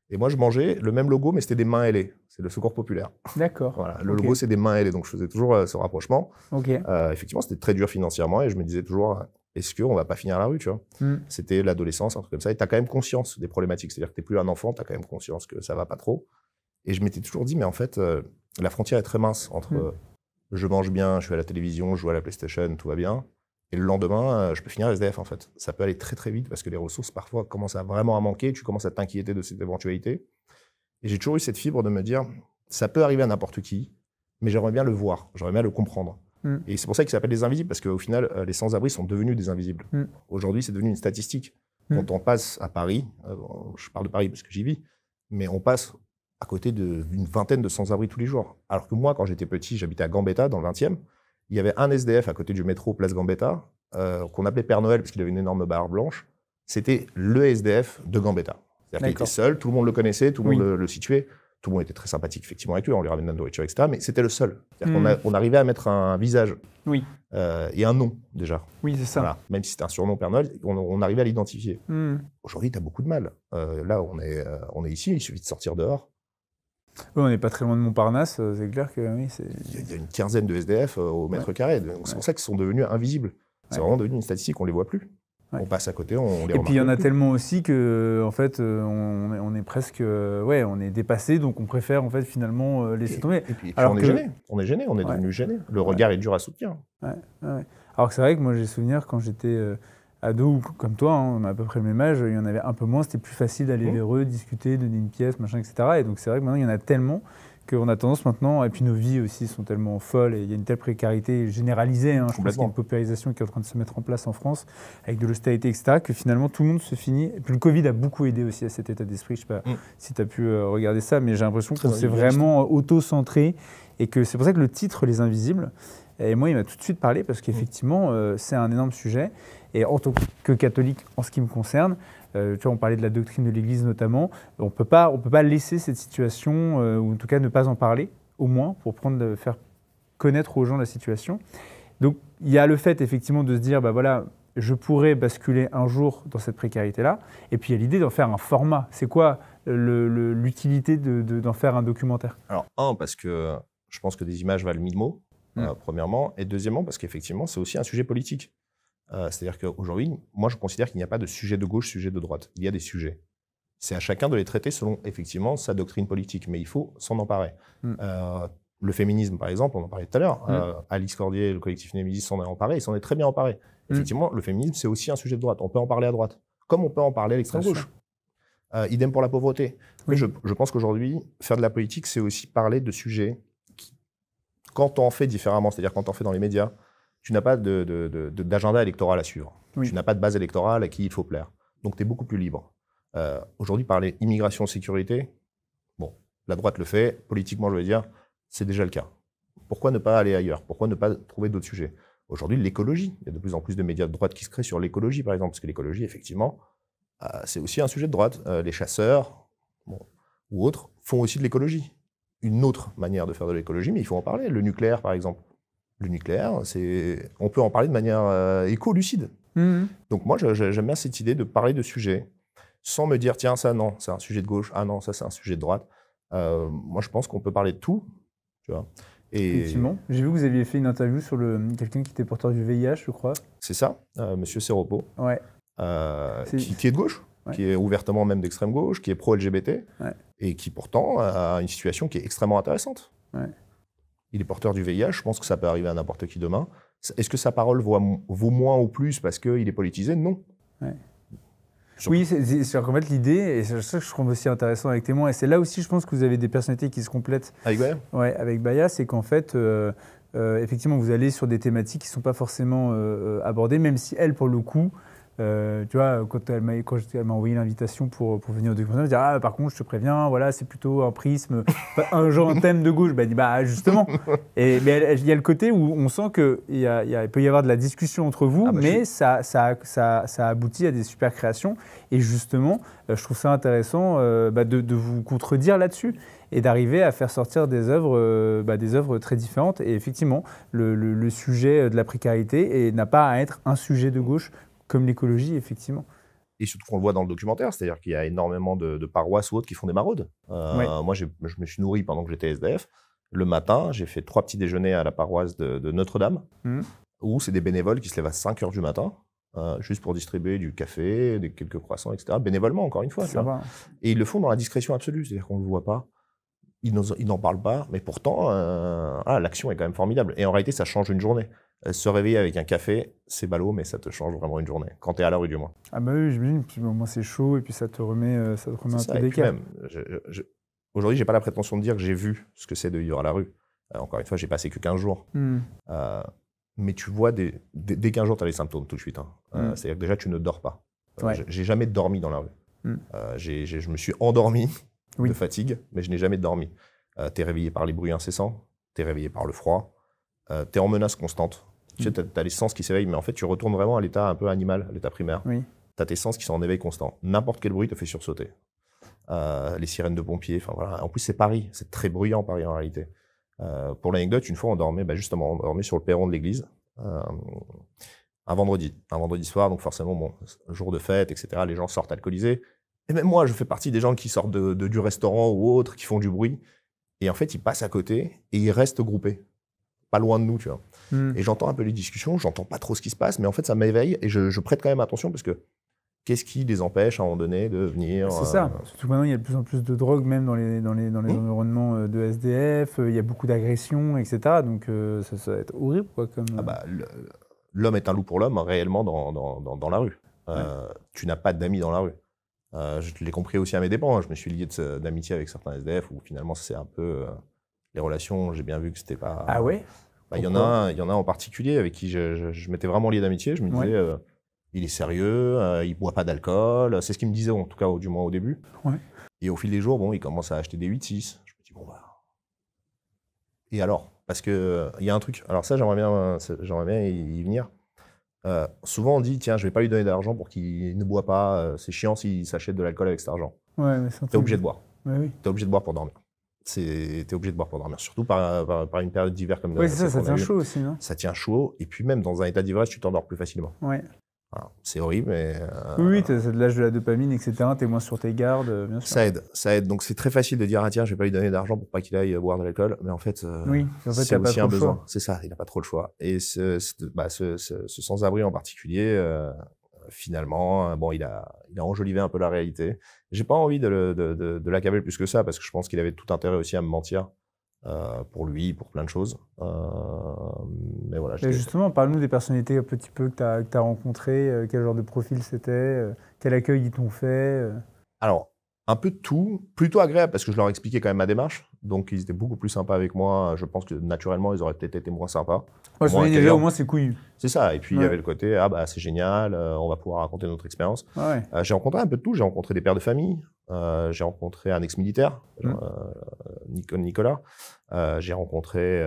Et moi, je mangeais le même logo, mais c'était des mains ailées. C'est le Secours populaire. D'accord. Voilà, le logo, c'est des mains ailées. Donc, je faisais toujours ce rapprochement. Okay. Effectivement, c'était très dur financièrement et je me disais toujours, est-ce qu'on va pas finir à la rue, tu vois? C'était l'adolescence, un truc comme ça. Et tu as quand même conscience des problématiques. C'est-à-dire que tu n'es plus un enfant, tu as quand même conscience que ça va pas trop. Et je m'étais toujours dit, mais en fait, la frontière est très mince entre je mange bien, je suis à la télévision, je joue à la PlayStation, tout va bien. Et le lendemain, je peux finir SDF, en fait. Ça peut aller très, très vite parce que les ressources, parfois, commencent vraiment à manquer. Tu commences à t'inquiéter de cette éventualité. Et j'ai toujours eu cette fibre de me dire, ça peut arriver à n'importe qui, mais j'aimerais bien le voir, j'aimerais bien le comprendre. Et c'est pour ça qu'il s'appelle les invisibles, parce qu'au final, les sans-abri sont devenus des invisibles. Aujourd'hui, c'est devenu une statistique. Quand on passe à Paris, je parle de Paris parce que j'y vis, mais on passe à côté d'une vingtaine de sans-abri tous les jours. Alors que moi, quand j'étais petit, j'habitais à Gambetta, dans le 20e. Il y avait un SDF à côté du métro Place Gambetta, qu'on appelait Père Noël parce qu'il avait une énorme barre blanche. C'était le SDF de Gambetta. C'est-à-dire qu'il était seul, tout le monde le connaissait, tout le monde le situait. Tout le monde était très sympathique, effectivement, avec lui. On lui ramenait de la nourriture, etc. Mais c'était le seul. C'est-à-dire qu'on arrivait à mettre un visage et un nom, déjà. Oui, c'est ça. Voilà. Même si c'était un surnom Père Noël, on arrivait à l'identifier. Aujourd'hui, tu as beaucoup de mal. Là, on est ici, il suffit de sortir dehors. Oui, on n'est pas très loin de Montparnasse, c'est clair que oui. Il y a une quinzaine de SDF au mètre carré. C'est pour ça qu'ils sont devenus invisibles. C'est vraiment devenu une statistique, on ne les voit plus. On passe à côté, on les remarque. Et puis il y en a tellement aussi que, en fait, on est presque, on est dépassé, donc on préfère en fait finalement laisser tomber. Et puis on est gêné, on est devenu gêné. Le regard est dur à soutenir. Alors que c'est vrai que moi j'ai souvenir quand j'étais ado ou comme toi, on a à peu près le même âge, il y en avait un peu moins, c'était plus facile d'aller vers eux, discuter, donner une pièce, machin, etc. Et donc c'est vrai que maintenant il y en a tellement qu'on a tendance maintenant, et puis nos vies aussi sont tellement folles, et il y a une telle précarité généralisée, je pense qu'il y a une paupérisation qui est en train de se mettre en place en France, avec de l'austérité, etc., que finalement tout le monde se finit. Et puis le Covid a beaucoup aidé aussi à cet état d'esprit, je ne sais pas si tu as pu regarder ça, mais j'ai l'impression qu'on s'est vraiment auto-centré, et que c'est pour ça que le titre « Les Invisibles », et moi il m'a tout de suite parlé, parce qu'effectivement c'est un énorme sujet, et en tant que catholique, en ce qui me concerne, tu vois, on parlait de la doctrine de l'Église notamment. On peut pas laisser cette situation, ou en tout cas ne pas en parler, au moins, pour faire connaître aux gens la situation. Donc, il y a le fait, effectivement, de se dire, bah voilà, je pourrais basculer un jour dans cette précarité-là. Et puis, il y a l'idée d'en faire un format. C'est quoi l'utilité d'en faire un documentaire? Alors, parce que je pense que des images valent 1000 mots, premièrement. Et deuxièmement, parce qu'effectivement, c'est aussi un sujet politique. C'est-à-dire qu'aujourd'hui, moi, je considère qu'il n'y a pas de sujet de gauche, sujet de droite. Il y a des sujets. C'est à chacun de les traiter selon, effectivement, sa doctrine politique. Mais il faut s'en emparer. Le féminisme, par exemple, on en parlait tout à l'heure. Alix Cordier, le collectif Némésis s'en est emparé. Il s'en est très bien emparé. Effectivement, le féminisme, c'est aussi un sujet de droite. On peut en parler à droite, comme on peut en parler à l'extrême gauche. Idem pour la pauvreté. Mais je pense qu'aujourd'hui, faire de la politique, c'est aussi parler de sujets qui, quand on en fait différemment, c'est-à-dire quand on en fait dans les médias, tu n'as pas d'agenda électoral à suivre. Tu n'as pas de base électorale à qui il faut plaire. Donc, tu es beaucoup plus libre. Aujourd'hui, parler immigration-sécurité, bon, la droite le fait. Politiquement, je veux dire, c'est déjà le cas. Pourquoi ne pas aller ailleurs? Pourquoi ne pas trouver d'autres sujets? Aujourd'hui, l'écologie. Il y a de plus en plus de médias de droite qui se créent sur l'écologie, par exemple. Parce que l'écologie, effectivement, c'est aussi un sujet de droite. Les chasseurs ou autres font aussi de l'écologie. Une autre manière de faire de l'écologie, mais il faut en parler. Le nucléaire, par exemple. Le nucléaire, on peut en parler de manière éco-lucide. Donc moi, j'aime bien cette idée de parler de sujets sans me dire, tiens, ça, non, c'est un sujet de gauche. Ah non, ça, c'est un sujet de droite. Moi, je pense qu'on peut parler de tout. Tu vois. Effectivement. J'ai vu que vous aviez fait une interview sur quelqu'un qui était porteur du VIH, je crois. C'est ça, Monsieur Seropo, qui est de gauche, qui est ouvertement même d'extrême gauche, qui est pro-LGBT, et qui pourtant a une situation qui est extrêmement intéressante. Il est porteur du VIH, je pense que ça peut arriver à n'importe qui demain. Est-ce que sa parole vaut moins ou plus parce qu'il est politisé? Non. Oui, c'est qu'en fait l'idée, et c'est ça que je trouve aussi intéressant avec Témoin, et c'est là aussi je pense que vous avez des personnalités qui se complètent. Avec Baya? Ouais, avec Baya, c'est qu'en fait, effectivement, vous allez sur des thématiques qui ne sont pas forcément abordées, même si elle, pour le coup, tu vois, quand elle m'a envoyé l'invitation pour venir au documentaire, elle m'a dit, ah, par contre, je te préviens, voilà, c'est plutôt un prisme, un genre, un thème de gauche. Bah, elle dit, bah, justement. Mais il y a le côté où on sent qu'il peut y avoir de la discussion entre vous, mais ça aboutit à des super créations. Et justement, je trouve ça intéressant de vous contredire là-dessus et d'arriver à faire sortir des œuvres très différentes. Et effectivement, le sujet de la précarité n'a pas à être un sujet de gauche, comme l'écologie, effectivement. Et surtout qu'on le voit dans le documentaire, c'est-à-dire qu'il y a énormément de paroisses ou autres qui font des maraudes. Moi, je me suis nourri pendant que j'étais SDF. Le matin, j'ai fait 3 petits déjeuners à la paroisse de Notre-Dame, où c'est des bénévoles qui se lèvent à 5 h du matin, juste pour distribuer du café, quelques croissants, etc. Bénévolement, encore une fois. Et ils le font dans la discrétion absolue, c'est-à-dire qu'on ne le voit pas. Ils n'en parlent pas, mais pourtant, l'action est quand même formidable. Et en réalité, ça change une journée. Se réveiller avec un café, c'est ballot, mais ça te change vraiment une journée. Quand tu es à la rue, du moins. Ah bah oui, j'imagine. Puis au moins, c'est chaud et puis ça te remet un peu d'écart. Aujourd'hui, j'ai pas la prétention de dire que j'ai vu ce que c'est de vivre à la rue. Encore une fois, j'ai passé que 15 jours. Mais tu vois, dès 15 jours, tu as les symptômes tout de suite. C'est-à-dire que déjà, tu ne dors pas. J'ai jamais dormi dans la rue. Je me suis endormi de fatigue, mais je n'ai jamais dormi. Tu es réveillé par les bruits incessants, tu es réveillé par le froid, tu es en menace constante. Tu sais, tu as les sens qui s'éveillent, mais en fait, tu retournes vraiment à l'état un peu animal, à l'état primaire. Tu as tes sens qui sont en éveil constant. N'importe quel bruit te fait sursauter. Les sirènes de pompiers, enfin voilà. En plus, c'est Paris, c'est très bruyant Paris en réalité. Pour l'anecdote, une fois, on dormait sur le perron de l'église, un vendredi soir, donc forcément, jour de fête, etc. Les gens sortent alcoolisés. Et même moi, je fais partie des gens qui sortent du restaurant ou autres, qui font du bruit. Et en fait, ils passent à côté et ils restent groupés. Pas loin de nous, tu vois. Et j'entends un peu les discussions, j'entends pas trop ce qui se passe, mais en fait, ça m'éveille et je prête quand même attention parce que qu'est-ce qui les empêche à un moment donné de venir C'est ça. Surtout maintenant, il y a de plus en plus de drogue, même dans les environnements de SDF. Il y a beaucoup d'agressions, etc. Donc, ça va être horrible, quoi. L'homme est un loup pour l'homme, réellement, dans la rue. Tu n'as pas d'amis dans la rue. Je l'ai compris aussi à mes dépens. Je me suis lié d'amitié avec certains SDF où finalement, c'est un peu... les relations, j'ai bien vu que c'était pas... Ah ouais? Il y en a un en particulier avec qui je m'étais vraiment lié d'amitié. Je me disais, il est sérieux, il boit pas d'alcool. C'est ce qu'il me disait, en tout cas, du moins au début. Et au fil des jours, il commence à acheter des 8-6. Je me dis, Et alors? Parce qu'il y a un truc. Alors ça, j'aimerais bien y venir. Souvent, on dit, tiens, je vais pas lui donner d'argent pour qu'il ne boit pas. C'est chiant s'il s'achète de l'alcool avec cet argent. T'es obligé de boire. T'es obligé de boire pour dormir. T'es obligé de boire pour dormir, surtout par une période d'hiver comme ça tient chaud aussi, non? Ça tient chaud, et puis même dans un état d'ivresse, tu t'endors plus facilement. Voilà. C'est horrible, mais... Oui, c'est de l'âge de la dopamine, etc. T'es moins sur tes gardes, bien sûr. Ça aide. Donc c'est très facile de dire, ah tiens, je vais pas lui donner d'argent pour pas qu'il aille boire de l'alcool, mais en fait, c'est aussi un besoin. C'est ça, il n'a pas trop le choix. Et ce sans-abri en particulier... finalement, il a enjolivé un peu la réalité. J'ai pas envie de l'accabler plus que ça, parce que je pense qu'il avait tout intérêt aussi à me mentir, pour lui, pour plein de choses. Mais voilà. Et justement, parle-nous des personnalités un petit peu que tu as rencontrées, quel genre de profil c'était, quel accueil ils t'ont fait. Alors, un peu de tout, plutôt agréable, parce que je leur expliquais quand même ma démarche, donc ils étaient beaucoup plus sympas avec moi. Je pense que naturellement, ils auraient peut-être été moins sympas. Déjà, au moins, c'est couillu. C'est ça. Et puis, il y avait le côté, c'est génial, on va pouvoir raconter notre expérience. J'ai rencontré un peu de tout. J'ai rencontré des pères de famille. J'ai rencontré un ex-militaire, Nicolas. J'ai rencontré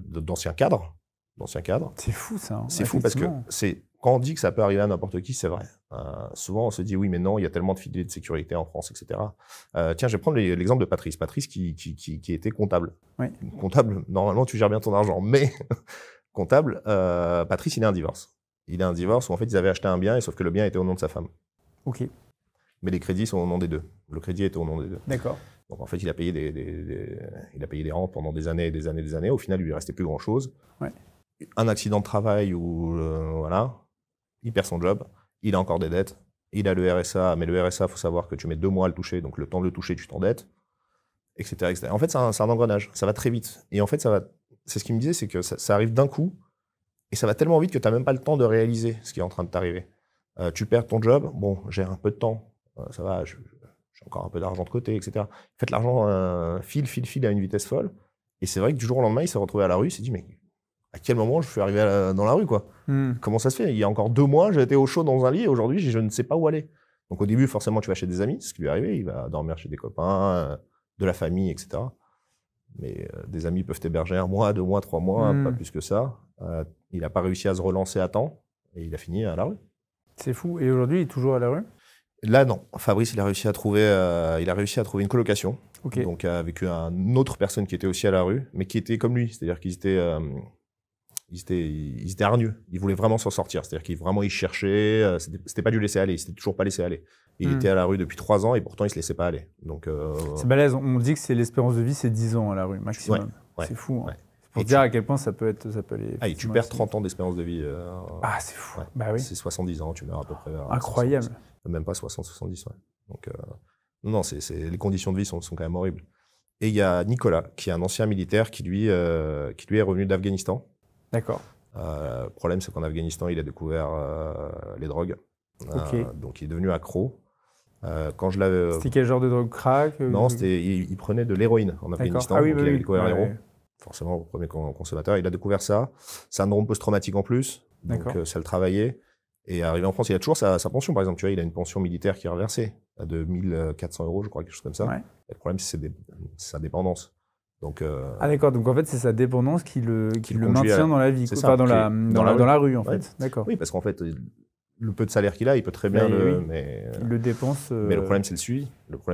d'anciens cadres. C'est fou, ça. Hein, c'est fou parce que quand on dit que ça peut arriver à n'importe qui, c'est vrai. Souvent, on se dit, oui, mais non, il y a tellement de filets de sécurité en France, etc. Tiens, je vais prendre l'exemple de Patrice. Patrice qui était comptable. Comptable, normalement, tu gères bien ton argent, mais... comptable, Patrice, il a un divorce. Il a un divorce où en fait ils avaient acheté un bien, sauf que le bien était au nom de sa femme. Ok. Mais les crédits sont au nom des deux. Le crédit était au nom des deux. D'accord. Donc en fait, il a payé des rentes pendant des années et des années et des années. Au final, il lui restait plus grand-chose. Un accident de travail où, il perd son job, il a encore des dettes, il a le RSA, mais le RSA, il faut savoir que tu mets 2 mois à le toucher, donc le temps de le toucher, tu t'endettes, etc., etc. En fait, c'est un engrenage, ça va très vite. Et en fait, c'est ce qu'il me disait, c'est que ça arrive d'un coup, et ça va tellement vite que tu n'as même pas le temps de réaliser ce qui est en train de t'arriver. Tu perds ton job, bon, j'ai un peu de temps, ça va, j'ai encore un peu d'argent de côté, etc. En fait, l'argent file à une vitesse folle. Et c'est vrai que du jour au lendemain, il s'est retrouvé à la rue, il s'est dit, mais à quel moment je suis arrivé dans la rue, quoi? Comment ça se fait? Il y a encore 2 mois, j'étais au chaud dans un lit, et aujourd'hui, je ne sais pas où aller. Donc au début, forcément, tu vas chez des amis, c'est ce qui lui est arrivé, il va dormir chez des copains, de la famille, etc. Mais des amis peuvent t'héberger 1 mois, 2 mois, 3 mois, pas plus que ça. Il n'a pas réussi à se relancer à temps, et il a fini à la rue. C'est fou. Et aujourd'hui, il est toujours à la rue? Là, non. Fabrice, il a réussi à trouver une colocation. Okay. Donc, avec une autre personne qui était aussi à la rue, mais qui était comme lui. C'est-à-dire qu'ils étaient hargneux. Ils voulaient vraiment s'en sortir. C'est-à-dire qu'ils cherchaient. C'était pas du laisser aller. Il s'était toujours pas laissé aller. Il était à la rue depuis 3 ans et pourtant, il se laissait pas aller. Donc, c'est balèze. On dit que c'est l'espérance de vie, c'est 10 ans à la rue, maximum. Ouais, c'est fou. Hein. Ouais. Pour dire à quel point ça peut aller. Et tu perds 30 ans d'espérance de vie. C'est fou. Ouais. Bah oui. C'est 70 ans, tu meurs à peu près. Incroyable. Même pas 60-70. Ouais. Donc, non, les conditions de vie sont quand même horribles. Et il y a Nicolas, qui est un ancien militaire, qui lui est revenu d'Afghanistan. D'accord. Le problème, c'est qu'en Afghanistan, il a découvert les drogues. Donc, il est devenu accro. C'était quel genre de drogue? Crack? Non, il prenait de l'héroïne en Afghanistan. Ah oui, donc oui, il avait découvert l'héroïne. Ouais. Forcément, le premier consommateur. Il a découvert ça. Syndrome post-traumatique en plus. Donc, ça le travaillait. Et arrivé en France, il a toujours sa pension, par exemple. Tu vois, il a une pension militaire qui est reversée de 1 400 €, je crois, quelque chose comme ça. Ouais. Le problème, c'est sa dépendance. Donc, d'accord. Donc, en fait, c'est sa dépendance qui le maintient dans la vie, dans la rue, en fait. D'accord. Oui, parce qu'en fait, le peu de salaire qu'il a, il peut très bien il le dépense. Mais le problème, c'est le suivi.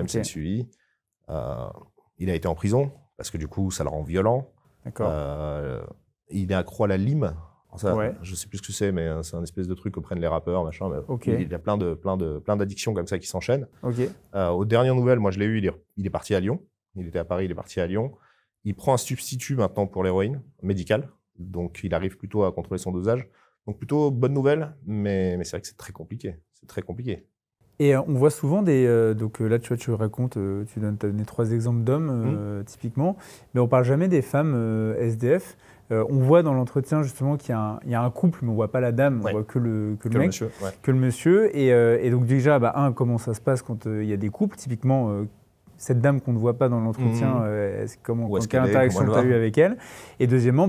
C'est le suivi. Il a été en prison parce que du coup, ça le rend violent. D'accord. Il est accro à la lime. Ça, je sais plus ce que c'est, mais c'est un espèce de truc que prennent les rappeurs, machin. Il y a plein d'addictions comme ça qui s'enchaînent. Aux dernières nouvelles, moi je l'ai eu, il est parti à Lyon. Il était à Paris, il est parti à Lyon. Il prend un substitut maintenant pour l'héroïne médicale, donc il arrive plutôt à contrôler son dosage. Donc plutôt bonne nouvelle, mais c'est vrai que c'est très compliqué. Et on voit souvent donc là, tu vois, tu racontes, tu as donné 3 exemples d'hommes, typiquement, mais on parle jamais des femmes SDF. On voit dans l'entretien justement qu'il y a un couple, mais on voit pas la dame, on voit que le mec, que le monsieur. Et donc déjà, comment ça se passe quand il y a des couples? Typiquement, cette dame qu'on ne voit pas dans l'entretien, quelle interaction tu as eu avec elle? Et deuxièmement,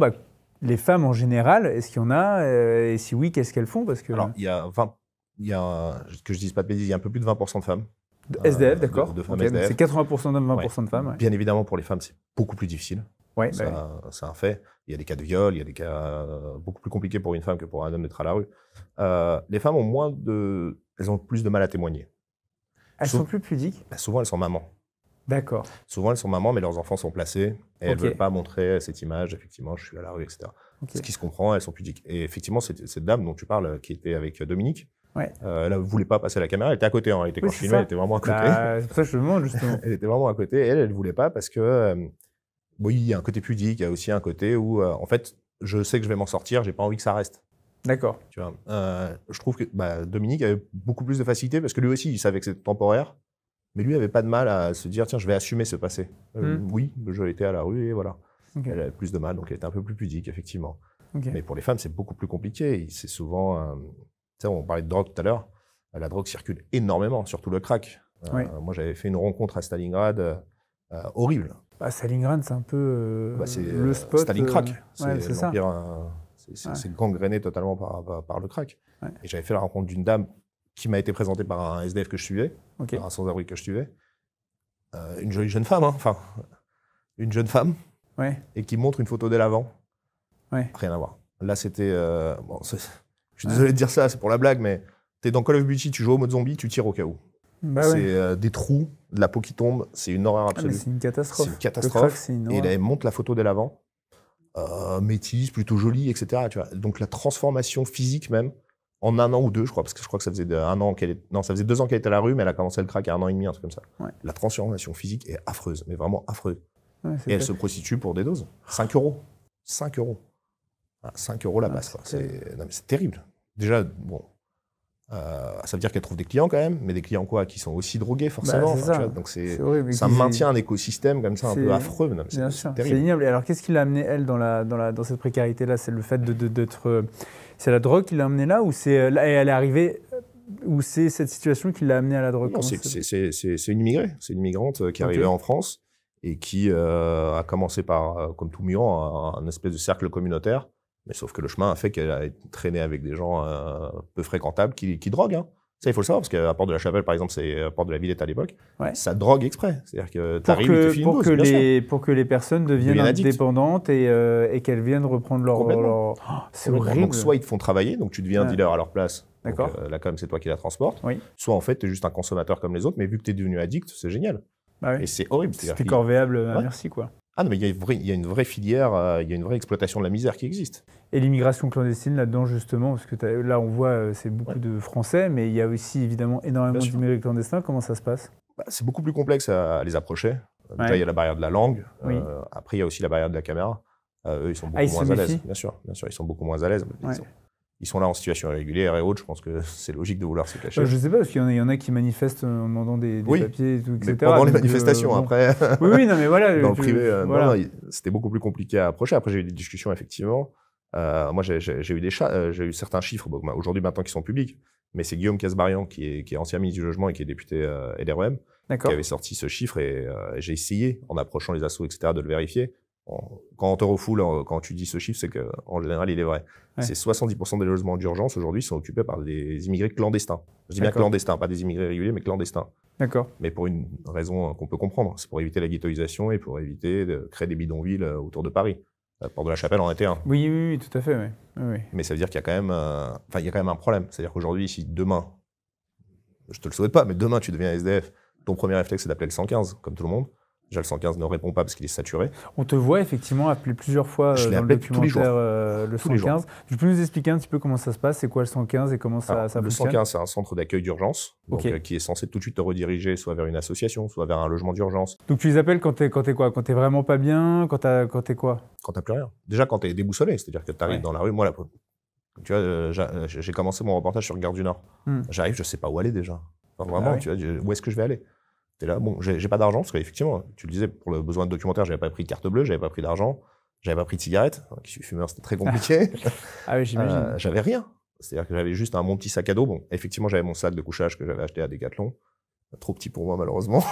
les femmes en général, est-ce qu'il y en a? Et si oui, qu'est-ce qu'elles font? Parce que... Alors, que je dise pas de bêtises, il y a un peu plus de 20% de femmes. SDF, d'accord. De femmes SDF. C'est 80% d'hommes, 20% de femmes. Ouais. Bien évidemment, pour les femmes, c'est beaucoup plus difficile. C'est un fait. Il y a des cas de viol, il y a des cas beaucoup plus compliqués pour une femme que pour un homme d'être à la rue. Les femmes elles ont plus de mal à témoigner. Elles sont plus pudiques? Souvent, elles sont mamans. D'accord. Souvent, elles sont mamans, mais leurs enfants sont placés. Et elles ne veulent pas montrer cette image, effectivement, je suis à la rue, etc. Ce qui se comprend, elles sont pudiques. Et effectivement, cette dame dont tu parles, qui était avec Dominique, elle ne voulait pas passer à la caméra. Elle était à côté. Elle était quand je filmais, elle était vraiment à côté. C'est pour ça que je te demande, justement. Elle était vraiment à côté. Et elle ne voulait pas parce que... oui, il y a un côté pudique, il y a aussi un côté où, en fait, je sais que je vais m'en sortir, j'ai pas envie que ça reste. D'accord. Tu vois, je trouve que Dominique avait beaucoup plus de facilité parce que lui aussi, il savait que c'était temporaire, mais lui avait pas de mal à se dire, tiens, je vais assumer ce passé. Oui, je l'étais à la rue et voilà. Elle avait plus de mal, donc elle était un peu plus pudique, effectivement. Mais pour les femmes, c'est beaucoup plus compliqué. C'est souvent, on parlait de drogue tout à l'heure, la drogue circule énormément, surtout le crack. Moi, j'avais fait une rencontre à Stalingrad horrible. Stalingrad, c'est un peu le spot. Stalingrad, c'est ça. C'est gangréné totalement par le crack. Et j'avais fait la rencontre d'une dame qui m'a été présentée par un SDF que je suivais, par un sans-abri que je suivais. Une jolie jeune femme, et qui montre une photo d'elle avant. Rien à voir. Là, c'était... je suis désolé de dire ça, c'est pour la blague, mais t'es dans Call of Duty, tu joues au mode zombie, tu tires au cas où. C'est des trous, de la peau qui tombe, c'est une horreur absolue. C'est une catastrophe. C'est une catastrophe. Et elle montre la photo d'elle avant, métisse, plutôt jolie, etc. Tu vois. Donc la transformation physique même, en 1 an ou 2, je crois, parce que je crois que ça faisait 1 an ça faisait 2 ans qu'elle était à la rue, mais elle a commencé le crack à 1 an et demi, un truc comme ça. La transformation physique est affreuse, mais vraiment affreuse. Et elle se prostitue pour des doses. 5 €. 5 €. 5 € la passe. C'est terrible. Déjà, bon... ça veut dire qu'elle trouve des clients quand même, mais des clients qui sont aussi drogués forcément. Donc ça maintient un écosystème comme ça un peu affreux. C'est ignoble. Et alors qu'est-ce qui l'a amené elle dans cette précarité-là? C'est le fait d'être... C'est la drogue qui l'a amené là ou elle est arrivée ou c'est cette situation qui l'a amené à la drogue? Non, c'est une immigrée. C'est une immigrante qui est arrivée en France et qui a commencé par, comme tout migrant, un espèce de cercle communautaire. Mais sauf que le chemin a fait qu'elle a traîné avec des gens peu fréquentables qui droguent. Hein. Ça, il faut le savoir, parce qu'à Porte de la Chapelle, par exemple, c'est à Porte de la Villette à l'époque, ça drogue exprès. C'est-à-dire que tu arrives et tu finis une dose, pour que les personnes deviennent dépendantes et qu'elles viennent reprendre leur... Oh, c'est horrible. Donc, soit ils te font travailler, donc tu deviens dealer à leur place. D'accord. Donc, la com, c'est toi qui la transportes. Oui. Soit, en fait, tu es juste un consommateur comme les autres, mais vu que tu es devenu addict, c'est génial. Bah oui. Et c'est horrible. C'était corvéable, merci, quoi. Ah non, mais il y a une vraie filière, il y a une vraie exploitation de la misère qui existe. Et l'immigration clandestine là-dedans, justement, parce que là, on voit, c'est beaucoup de Français, mais il y a aussi évidemment énormément d'immigrés clandestins. Comment ça se passe? C'est beaucoup plus complexe à les approcher. Déjà, il y a la barrière de la langue. Après, il y a aussi la barrière de la caméra. Eux, ils sont beaucoup moins à l'aise. Bien sûr, ils sont beaucoup moins à l'aise. Ils sont là en situation irrégulière et autres. Je pense que c'est logique de vouloir se cacher. Je ne sais pas, parce qu'il y en a qui manifestent en demandant des papiers, et tout, etc. Mais pendant les manifestations, après. Oui, non, mais voilà. Dans le privé, c'était beaucoup plus compliqué à approcher. Après, j'ai eu des discussions, effectivement. Moi, j'ai eu certains chiffres, aujourd'hui, maintenant, qui sont publics. Mais c'est Guillaume Casbarian, qui est ancien ministre du Logement et qui est député LREM, qui avait sorti ce chiffre. Et j'ai essayé, en approchant les assos, etc., de le vérifier. Quand on te refoule, quand tu dis ce chiffre, c'est qu'en général, il est vrai. C'est 70% des logements d'urgence aujourd'hui sont occupés par des immigrés clandestins. Je dis bien clandestins, pas des immigrés réguliers, mais clandestins. D'accord. Mais pour une raison qu'on peut comprendre, c'est pour éviter la ghettoisation et pour éviter de créer des bidonvilles autour de Paris. Porte de la Chapelle en était un. Oui, tout à fait. Oui. Mais ça veut dire qu'il y a quand même, un problème. C'est-à-dire qu'aujourd'hui, si demain, je te le souhaite pas, mais demain tu deviens SDF, ton premier réflexe c'est d'appeler le 115, comme tout le monde. Déjà, le 115 ne répond pas parce qu'il est saturé. On te voit effectivement appeler plusieurs fois dans le documentaire le 115. Tu peux nous expliquer un petit peu comment ça se passe? C'est quoi le 115 et comment ça fonctionne? Le 115, c'est un centre d'accueil d'urgence qui est censé tout de suite te rediriger soit vers une association, soit vers un logement d'urgence. Donc, tu les appelles quand t'es quoi? Quand t'es vraiment pas bien? Quand t'es quoi? Quand t'as plus rien. Déjà, quand t'es déboussolé, c'est-à-dire que t'arrives dans la rue. Moi, tu vois, j'ai commencé mon reportage sur Gare du Nord. J'arrive, je sais pas où aller déjà. Enfin, vraiment, tu vois, où est-ce que je vais aller? T'es là, bon, j'ai pas d'argent, parce qu'effectivement, tu le disais, pour le besoin de documentaire, j'avais pas pris de carte bleue, j'avais pas pris d'argent, j'avais pas pris de cigarettes. Qui suis fumeur, c'était très compliqué. Ah oui, j'imagine. J'avais rien. C'est-à-dire que j'avais juste mon petit sac à dos. Bon, effectivement, j'avais mon sac de couchage que j'avais acheté à Decathlon. Trop petit pour moi, malheureusement.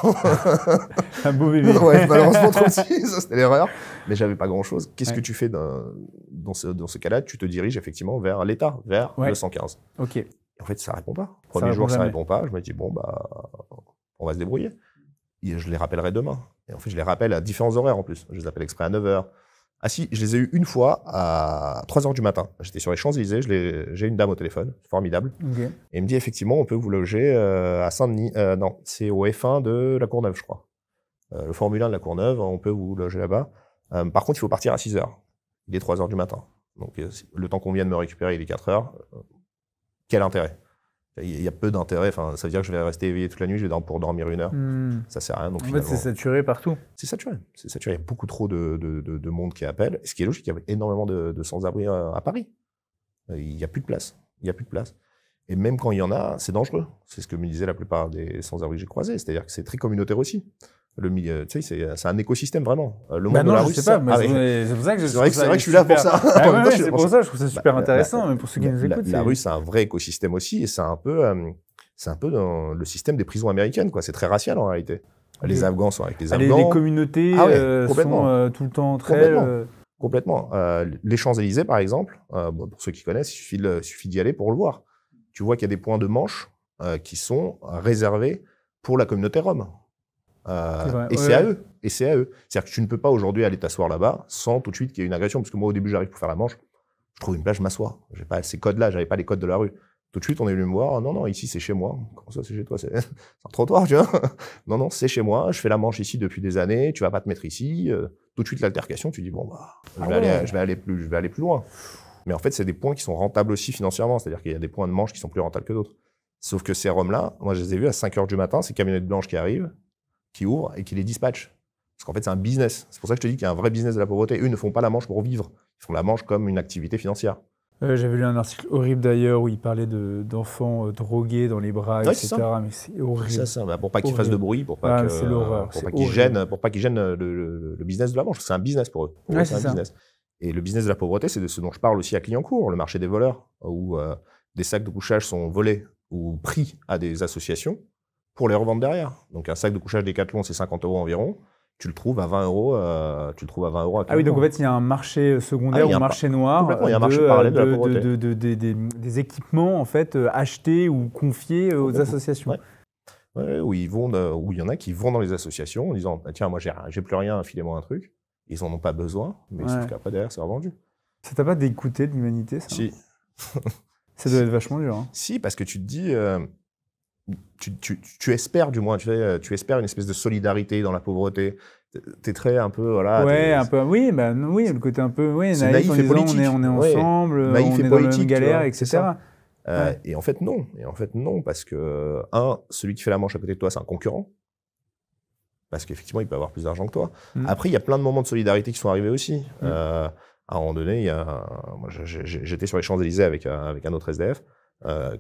Un beau bébé. Ouais, malheureusement, trop petit, ça c'était l'erreur. Mais j'avais pas grand-chose. Qu'est-ce que tu fais dans ce cas-là? Tu te diriges effectivement vers l'État, vers le 115. Ok. Et en fait, ça répond pas. Premier jour, ça répond pas. Je me dis, bon, on va se débrouiller. Et je les rappellerai demain. Et en fait, je les rappelle à différents horaires en plus. Je les appelle exprès à 9h. Ah si, je les ai eu une fois à 3h du matin. J'étais sur les Champs-Élysées, j'ai une dame au téléphone, formidable. Okay. Et elle me dit effectivement, on peut vous loger à Saint-Denis. Non, c'est au F1 de la Courneuve, je crois. Le Formule 1 de la Courneuve, on peut vous loger là-bas. Par contre, il faut partir à 6h. Il est 3h du matin. Donc le temps qu'on vienne me récupérer, il est 4h. Quel intérêt? Il y a peu d'intérêt, ça veut dire que je vais rester éveillé toute la nuit, je vais dormir pour dormir 1 heure. Ça sert à rien. Donc en fait, c'est saturé partout. C'est saturé. Il y a beaucoup trop de monde qui appelle. Ce qui est logique, il y a énormément de sans-abri à Paris. Il n'y a plus de place. Et même quand il y en a, c'est dangereux. C'est ce que me disaient la plupart des sans-abri que j'ai croisés. C'est-à-dire que c'est très communautaire aussi. Tu sais, c'est un écosystème vraiment. Le monde de la rue, c'est pas. C'est pour ça que c'est vrai que je suis là pour ça. C'est pour ça, je trouve ça super intéressant. Mais pour ceux qui nous écoutent, la rue, c'est un vrai écosystème aussi, et c'est un peu dans le système des prisons américaines, quoi. C'est très racial en réalité. Les Afghans sont avec les Afghans. Les communautés sont tout le temps entre elles. Complètement. Les Champs-Élysées, par exemple, pour ceux qui connaissent, il suffit d'y aller pour le voir. Tu vois qu'il y a des points de manche qui sont réservés pour la communauté rome. C'est à eux. C'est-à-dire que tu ne peux pas aujourd'hui aller t'asseoir là-bas sans tout de suite qu'il y ait une agression. Parce que moi, au début, j'arrive pour faire la manche. Je trouve une plage, je m'assois. J'ai pas ces codes-là, j'avais pas les codes de la rue. Tout de suite, on est venu me voir. Non, ici, c'est chez moi. Comment ça, c'est chez toi? C'est un trottoir, tu vois? Non, c'est chez moi. Je fais la manche ici depuis des années. Tu vas pas te mettre ici. Tout de suite, l'altercation, tu dis, bon, je vais aller plus loin. Mais en fait, c'est des points qui sont rentables aussi financièrement. C'est-à-dire qu'il y a des points de manche qui sont plus rentables que d'autres. Sauf que ces Roms-là, moi, je les ai vus à 5h du matin, ces camionnettes blanches qui arrivent, qui ouvrent et qui les dispatchent. Parce qu'en fait, c'est un business. C'est pour ça que je te dis qu'il y a un vrai business de la pauvreté. Eux, ils ne font pas la manche pour vivre. Ils font la manche comme une activité financière. J'avais lu un article horrible d'ailleurs où il parlait d'enfants drogués dans les bras, etc. Mais c'est horrible. C'est ça. Pour pas qu'ils fassent de bruit, pour pas qu'ils gênent le business de la manche. C'est un business pour eux. C'est un business. Et le business de la pauvreté, c'est de ce dont je parle aussi à Clignancourt, le marché des voleurs, où des sacs de couchage sont volés ou pris à des associations pour les revendre derrière. Donc un sac de couchage Decathlon, c'est 50 € environ. Tu le trouves à 20 €. Tu le trouves à 20 € à Ah oui, donc en fait, il y a un marché secondaire ou marché noir. Complètement, il y a un marché parallèle de la pauvreté. Des équipements en fait achetés ou confiés aux associations. Ouais, où il y en a qui vont dans les associations en disant tiens, moi j'ai plus rien, filez-moi un truc. Ils en ont pas besoin, mais sauf qu'après derrière, c'est revendu. Ça t'a pas dégoûté de l'humanité, ça? Si. Ça doit être vachement dur. Hein. Si, parce que tu te dis, tu espères du moins, tu espères une espèce de solidarité dans la pauvreté. T'es très un peu, voilà. Ouais, un peu, oui, le côté un peu, naïf et politique. On est ensemble, naïf on est et dans politique, la même galère, etc. Et en fait, non. Parce que, celui qui fait la manche à côté de toi, c'est un concurrent. Parce qu'effectivement, il peut avoir plus d'argent que toi. Après, il y a plein de moments de solidarité qui sont arrivés aussi. À un moment donné, moi, j'étais sur les Champs-Élysées avec un autre SDF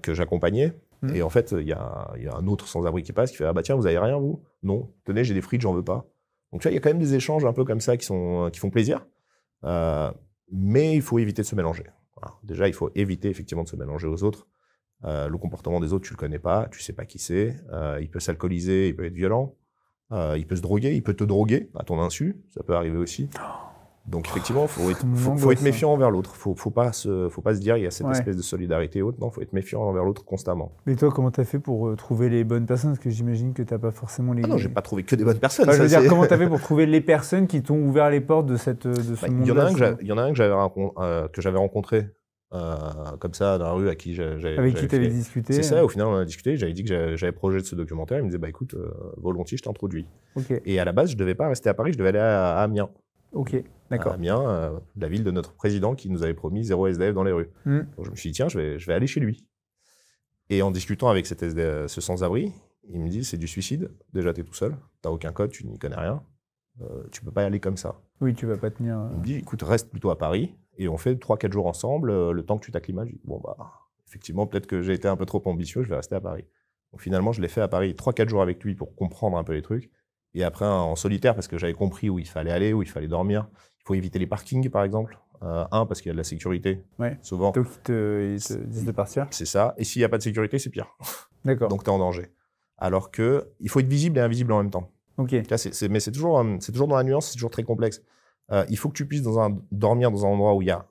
que j'accompagnais. Et en fait, il y a un autre sans-abri qui passe, qui fait « Ah bah tiens, vous avez rien, vous ?» « Non. Tenez, j'ai des frites, j'en veux pas. » Donc tu vois, il y a quand même des échanges un peu comme ça qui font plaisir. Mais il faut éviter de se mélanger. Voilà. Déjà, il faut éviter effectivement de se mélanger aux autres. Le comportement des autres, tu le connais pas, tu sais pas qui c'est. Il peut s'alcooliser, il peut être violent. Il peut se droguer, il peut te droguer à ton insu. Ça peut arriver aussi. Donc effectivement, faut être méfiant envers l'autre. Faut pas se dire il y a cette espèce de solidarité haute. Non, faut être méfiant envers l'autre constamment. Mais toi, comment t'as fait pour trouver les bonnes personnes? Parce que j'imagine que t'as pas forcément les. Ah non, j'ai pas trouvé que des bonnes personnes. Je veux dire, comment t'as fait pour trouver les personnes qui t'ont ouvert les portes de ce monde-là? Il y en a un que j'avais rencontré comme ça dans la rue, à qui j'avais. Avec qui t'avais discuté? C'est ça. Au final, on a discuté. J'avais dit que j'avais projet de ce documentaire. Il me disait bah écoute, volontiers, je t'introduis. Okay. Et à la base, je devais pas rester à Paris. Je devais aller à Amiens. Ok, d'accord. Amiens, la ville de notre président qui nous avait promis 0 SDF dans les rues. Donc je me suis dit, tiens, je vais aller chez lui. Et en discutant avec ce sans-abri, il me dit, c'est du suicide. Déjà, tu es tout seul, tu n'as aucun code, tu n'y connais rien. Tu peux pas y aller comme ça. Oui, tu vas pas tenir. Il me dit, écoute, reste plutôt à Paris et on fait 3-4 jours ensemble, le temps que tu t'acclimates. Je dis, bon, bah, effectivement, peut-être que j'ai été un peu trop ambitieux, je vais rester à Paris. Donc finalement, je l'ai fait à Paris 3-4 jours avec lui pour comprendre un peu les trucs. Et après, en solitaire, parce que j'avais compris où il fallait aller, où il fallait dormir. Il faut éviter les parkings, par exemple. Parce qu'il y a de la sécurité. Ouais. Souvent. Donc, ils te disent de partir. C'est ça. Et s'il n'y a pas de sécurité, c'est pire. D'accord. Donc, tu es en danger. Alors qu'il faut être visible et invisible en même temps. Ok. Là, mais c'est toujours dans la nuance, c'est toujours très complexe. Il faut que tu puisses dormir dans un endroit où il y a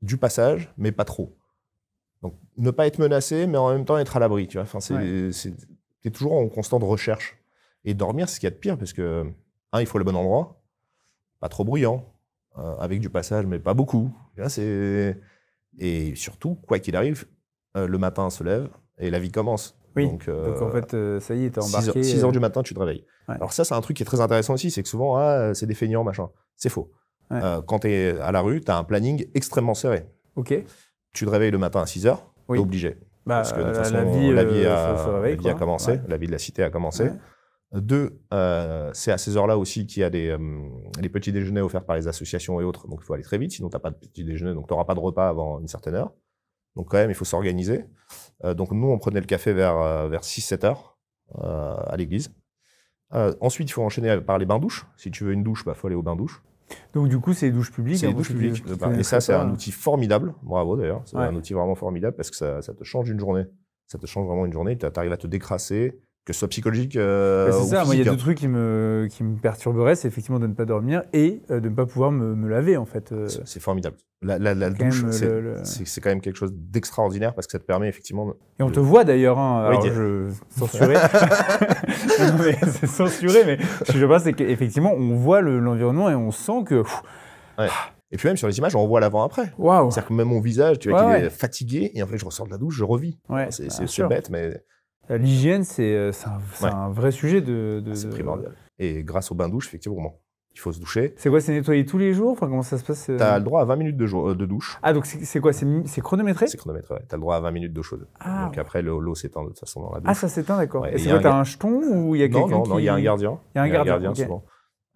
du passage, mais pas trop. Donc, ne pas être menacé, mais en même temps être à l'abri. Tu vois, enfin, t'es toujours en constante recherche. Et dormir, c'est ce qu'il y a de pire, parce que, il faut le bon endroit, pas trop bruyant, avec du passage, mais pas beaucoup. Là, et surtout, quoi qu'il arrive, le matin se lève et la vie commence. Oui, donc en fait, ça y est, t'es embarqué. 6 heures du matin, tu te réveilles. Ouais. Alors ça, c'est un truc qui est très intéressant aussi, c'est que souvent, c'est des feignants, machin. C'est faux. Ouais. Quand tu es à la rue, tu as un planning extrêmement serré. Ok. Tu te réveilles le matin à 6 heures, t'es obligé. Parce que de toute façon, la vie a commencé, la vie de la cité a commencé. Ouais. 2, c'est à ces heures-là aussi qu'il y a les petits déjeuners offerts par les associations et autres. Donc, il faut aller très vite, sinon tu n'as pas de petit déjeuner, donc tu n'auras pas de repas avant une certaine heure. Donc, quand même, il faut s'organiser. Donc, nous, on prenait le café vers 6-7 heures à l'église. Ensuite, il faut enchaîner par les bains-douches. Si tu veux une douche, il faut aller au bain-douche. Donc, du coup, c'est les douches publiques. C'est les douches publiques. Et ça, c'est un outil formidable. Bravo, d'ailleurs. C'est un outil vraiment formidable parce que ça te change une journée. Ça te change vraiment une journée. Tu arrives à te décrasser. Que ce soit psychologique ou c'est ça, physique. Moi, il y a 2 trucs qui me perturberaient, c'est effectivement de ne pas dormir et de ne pas pouvoir me laver, en fait. C'est formidable. La douche, c'est quand même quelque chose d'extraordinaire parce que ça te permet effectivement... Et on te voit d'ailleurs, alors je censurais. C'est censuré, mais ce que je pense, c'est qu'effectivement, on voit l'environnement et on sent que... Ouais. Et puis même sur les images, on voit l'avant-après. Wow. C'est-à-dire que même mon visage, tu vois, qu'il est fatigué et en fait, je ressors de la douche, je revis. Ouais, c'est bête, mais... L'hygiène, c'est un vrai sujet c'est primordial. Et grâce au bain-douche, effectivement, il faut se doucher. C'est quoi, c'est nettoyer tous les jours? Enfin, comment ça se passe? Tu as le droit à 20 minutes de douche. Ah, donc c'est quoi? C'est chronométré? C'est chronométré, ouais. Tu as le droit à 20 minutes d'eau chaude. Ah. Donc après, l'eau s'éteint de toute façon dans la douche. Ah, ça s'éteint, d'accord. Ouais, et c'est quoi, t'as un jeton ou il y a quelqu'un qui... Non, il y a un gardien. Il y a un gardien, okay. Souvent.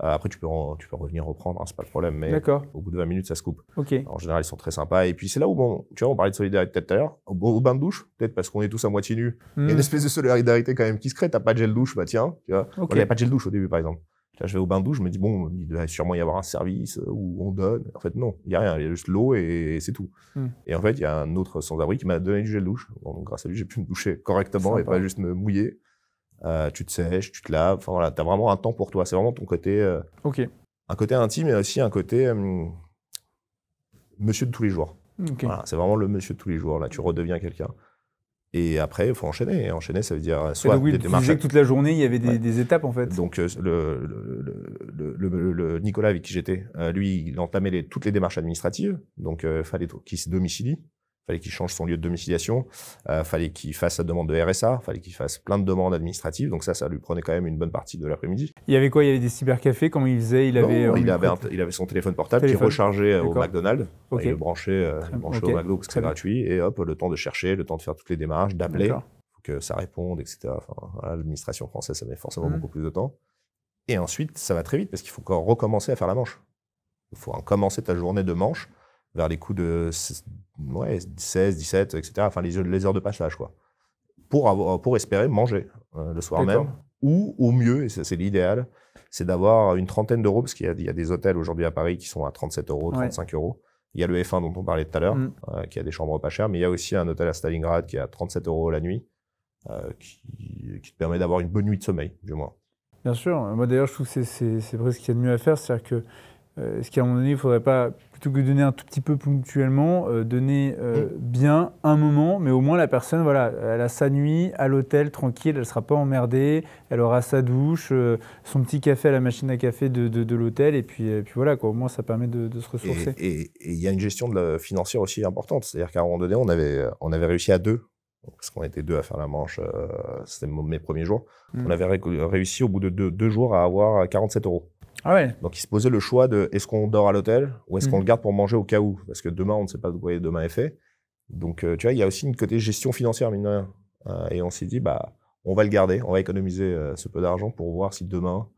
Après, tu peux revenir reprendre, c'est pas le problème, mais au bout de 20 minutes, ça se coupe. Okay. En général, ils sont très sympas. Et puis, c'est là où, tu vois, on parlait de solidarité tout à l'heure. Au bain de douche, peut-être parce qu'on est tous à moitié nus, il y a une espèce de solidarité quand même qui se crée. T'as pas de gel douche, bah tiens, tu vois. Okay. Il n'y a pas de gel douche au début, par exemple. Là, je vais au bain-douche, je me dis, bon, il doit sûrement y avoir un service où on donne. En fait, non, il n'y a rien, il y a juste l'eau et c'est tout. Et en fait, il y a un autre sans-abri qui m'a donné du gel douche. Bon, donc, grâce à lui, j'ai pu me doucher correctement et pas juste me mouiller. Tu te sèches, tu te laves. Enfin, voilà, tu as vraiment un temps pour toi. C'est vraiment ton côté, un côté intime et aussi un côté monsieur de tous les jours. Voilà, c'est vraiment le monsieur de tous les jours. Là, tu redeviens quelqu'un. Et après, il faut enchaîner. Et enchaîner, ça veut dire soit des démarches. Tu disais que toute la journée, il y avait des étapes, en fait. Donc, le Nicolas avec qui j'étais, lui, il entamait toutes les démarches administratives. Donc, il fallait qu'il se domicilie. Fallait qu'il change son lieu de domiciliation, fallait qu'il fasse sa demande de RSA, fallait qu'il fasse plein de demandes administratives. Donc ça lui prenait quand même une bonne partie de l'après-midi. Il y avait quoi? Il y avait des cybercafés? Comment il faisait? Il avait son téléphone portable qui rechargeait au McDonald's. Il le branchait au McDo parce que c'est gratuit. Et hop, le temps de chercher, le temps de faire toutes les démarches, d'appeler, faut que ça réponde, etc. Enfin, voilà, l'administration française, ça met forcément beaucoup plus de temps. Et ensuite, ça va très vite parce qu'il faut encore recommencer à faire la manche. Il faut commencer ta journée de manche vers les coups de 16, 17, etc. Enfin, les heures de passage, quoi. Pour espérer manger le soir même. Ou, au mieux, et c'est l'idéal, c'est d'avoir une trentaine d'euros, parce qu'il y a des hôtels aujourd'hui à Paris qui sont à 37 euros, 35 euros. Il y a le F1 dont on parlait tout à l'heure, qui a des chambres pas chères, mais il y a aussi un hôtel à Stalingrad qui est à 37 euros la nuit, qui te permet d'avoir une bonne nuit de sommeil, du moins. Bien sûr. Moi, d'ailleurs, je trouve que c'est vrai ce qu'il y a de mieux à faire, c'est-à-dire que ce qu'à un moment donné, il ne faudrait pas, plutôt que de donner un tout petit peu ponctuellement, donner bien un moment, mais au moins la personne, voilà, elle a sa nuit à l'hôtel, tranquille, elle ne sera pas emmerdée, elle aura sa douche, son petit café à la machine à café de l'hôtel, et puis voilà, quoi, au moins ça permet de se ressourcer. Et il y a une gestion financière aussi importante, c'est-à-dire qu'à un moment donné, on avait réussi à deux, parce qu'on était deux à faire la manche, c'était mes premiers jours, on avait réussi au bout de deux jours à avoir 47 euros. Ah ouais. Donc, il se posait le choix de est-ce qu'on dort à l'hôtel ou est-ce qu'on le garde pour manger au cas où? Parce que demain, on ne sait pas de quoi demain est fait. Donc, tu vois, il y a aussi une côté gestion financière, mine de rien. Et on s'est dit, on va le garder, on va économiser ce peu d'argent pour voir si demain,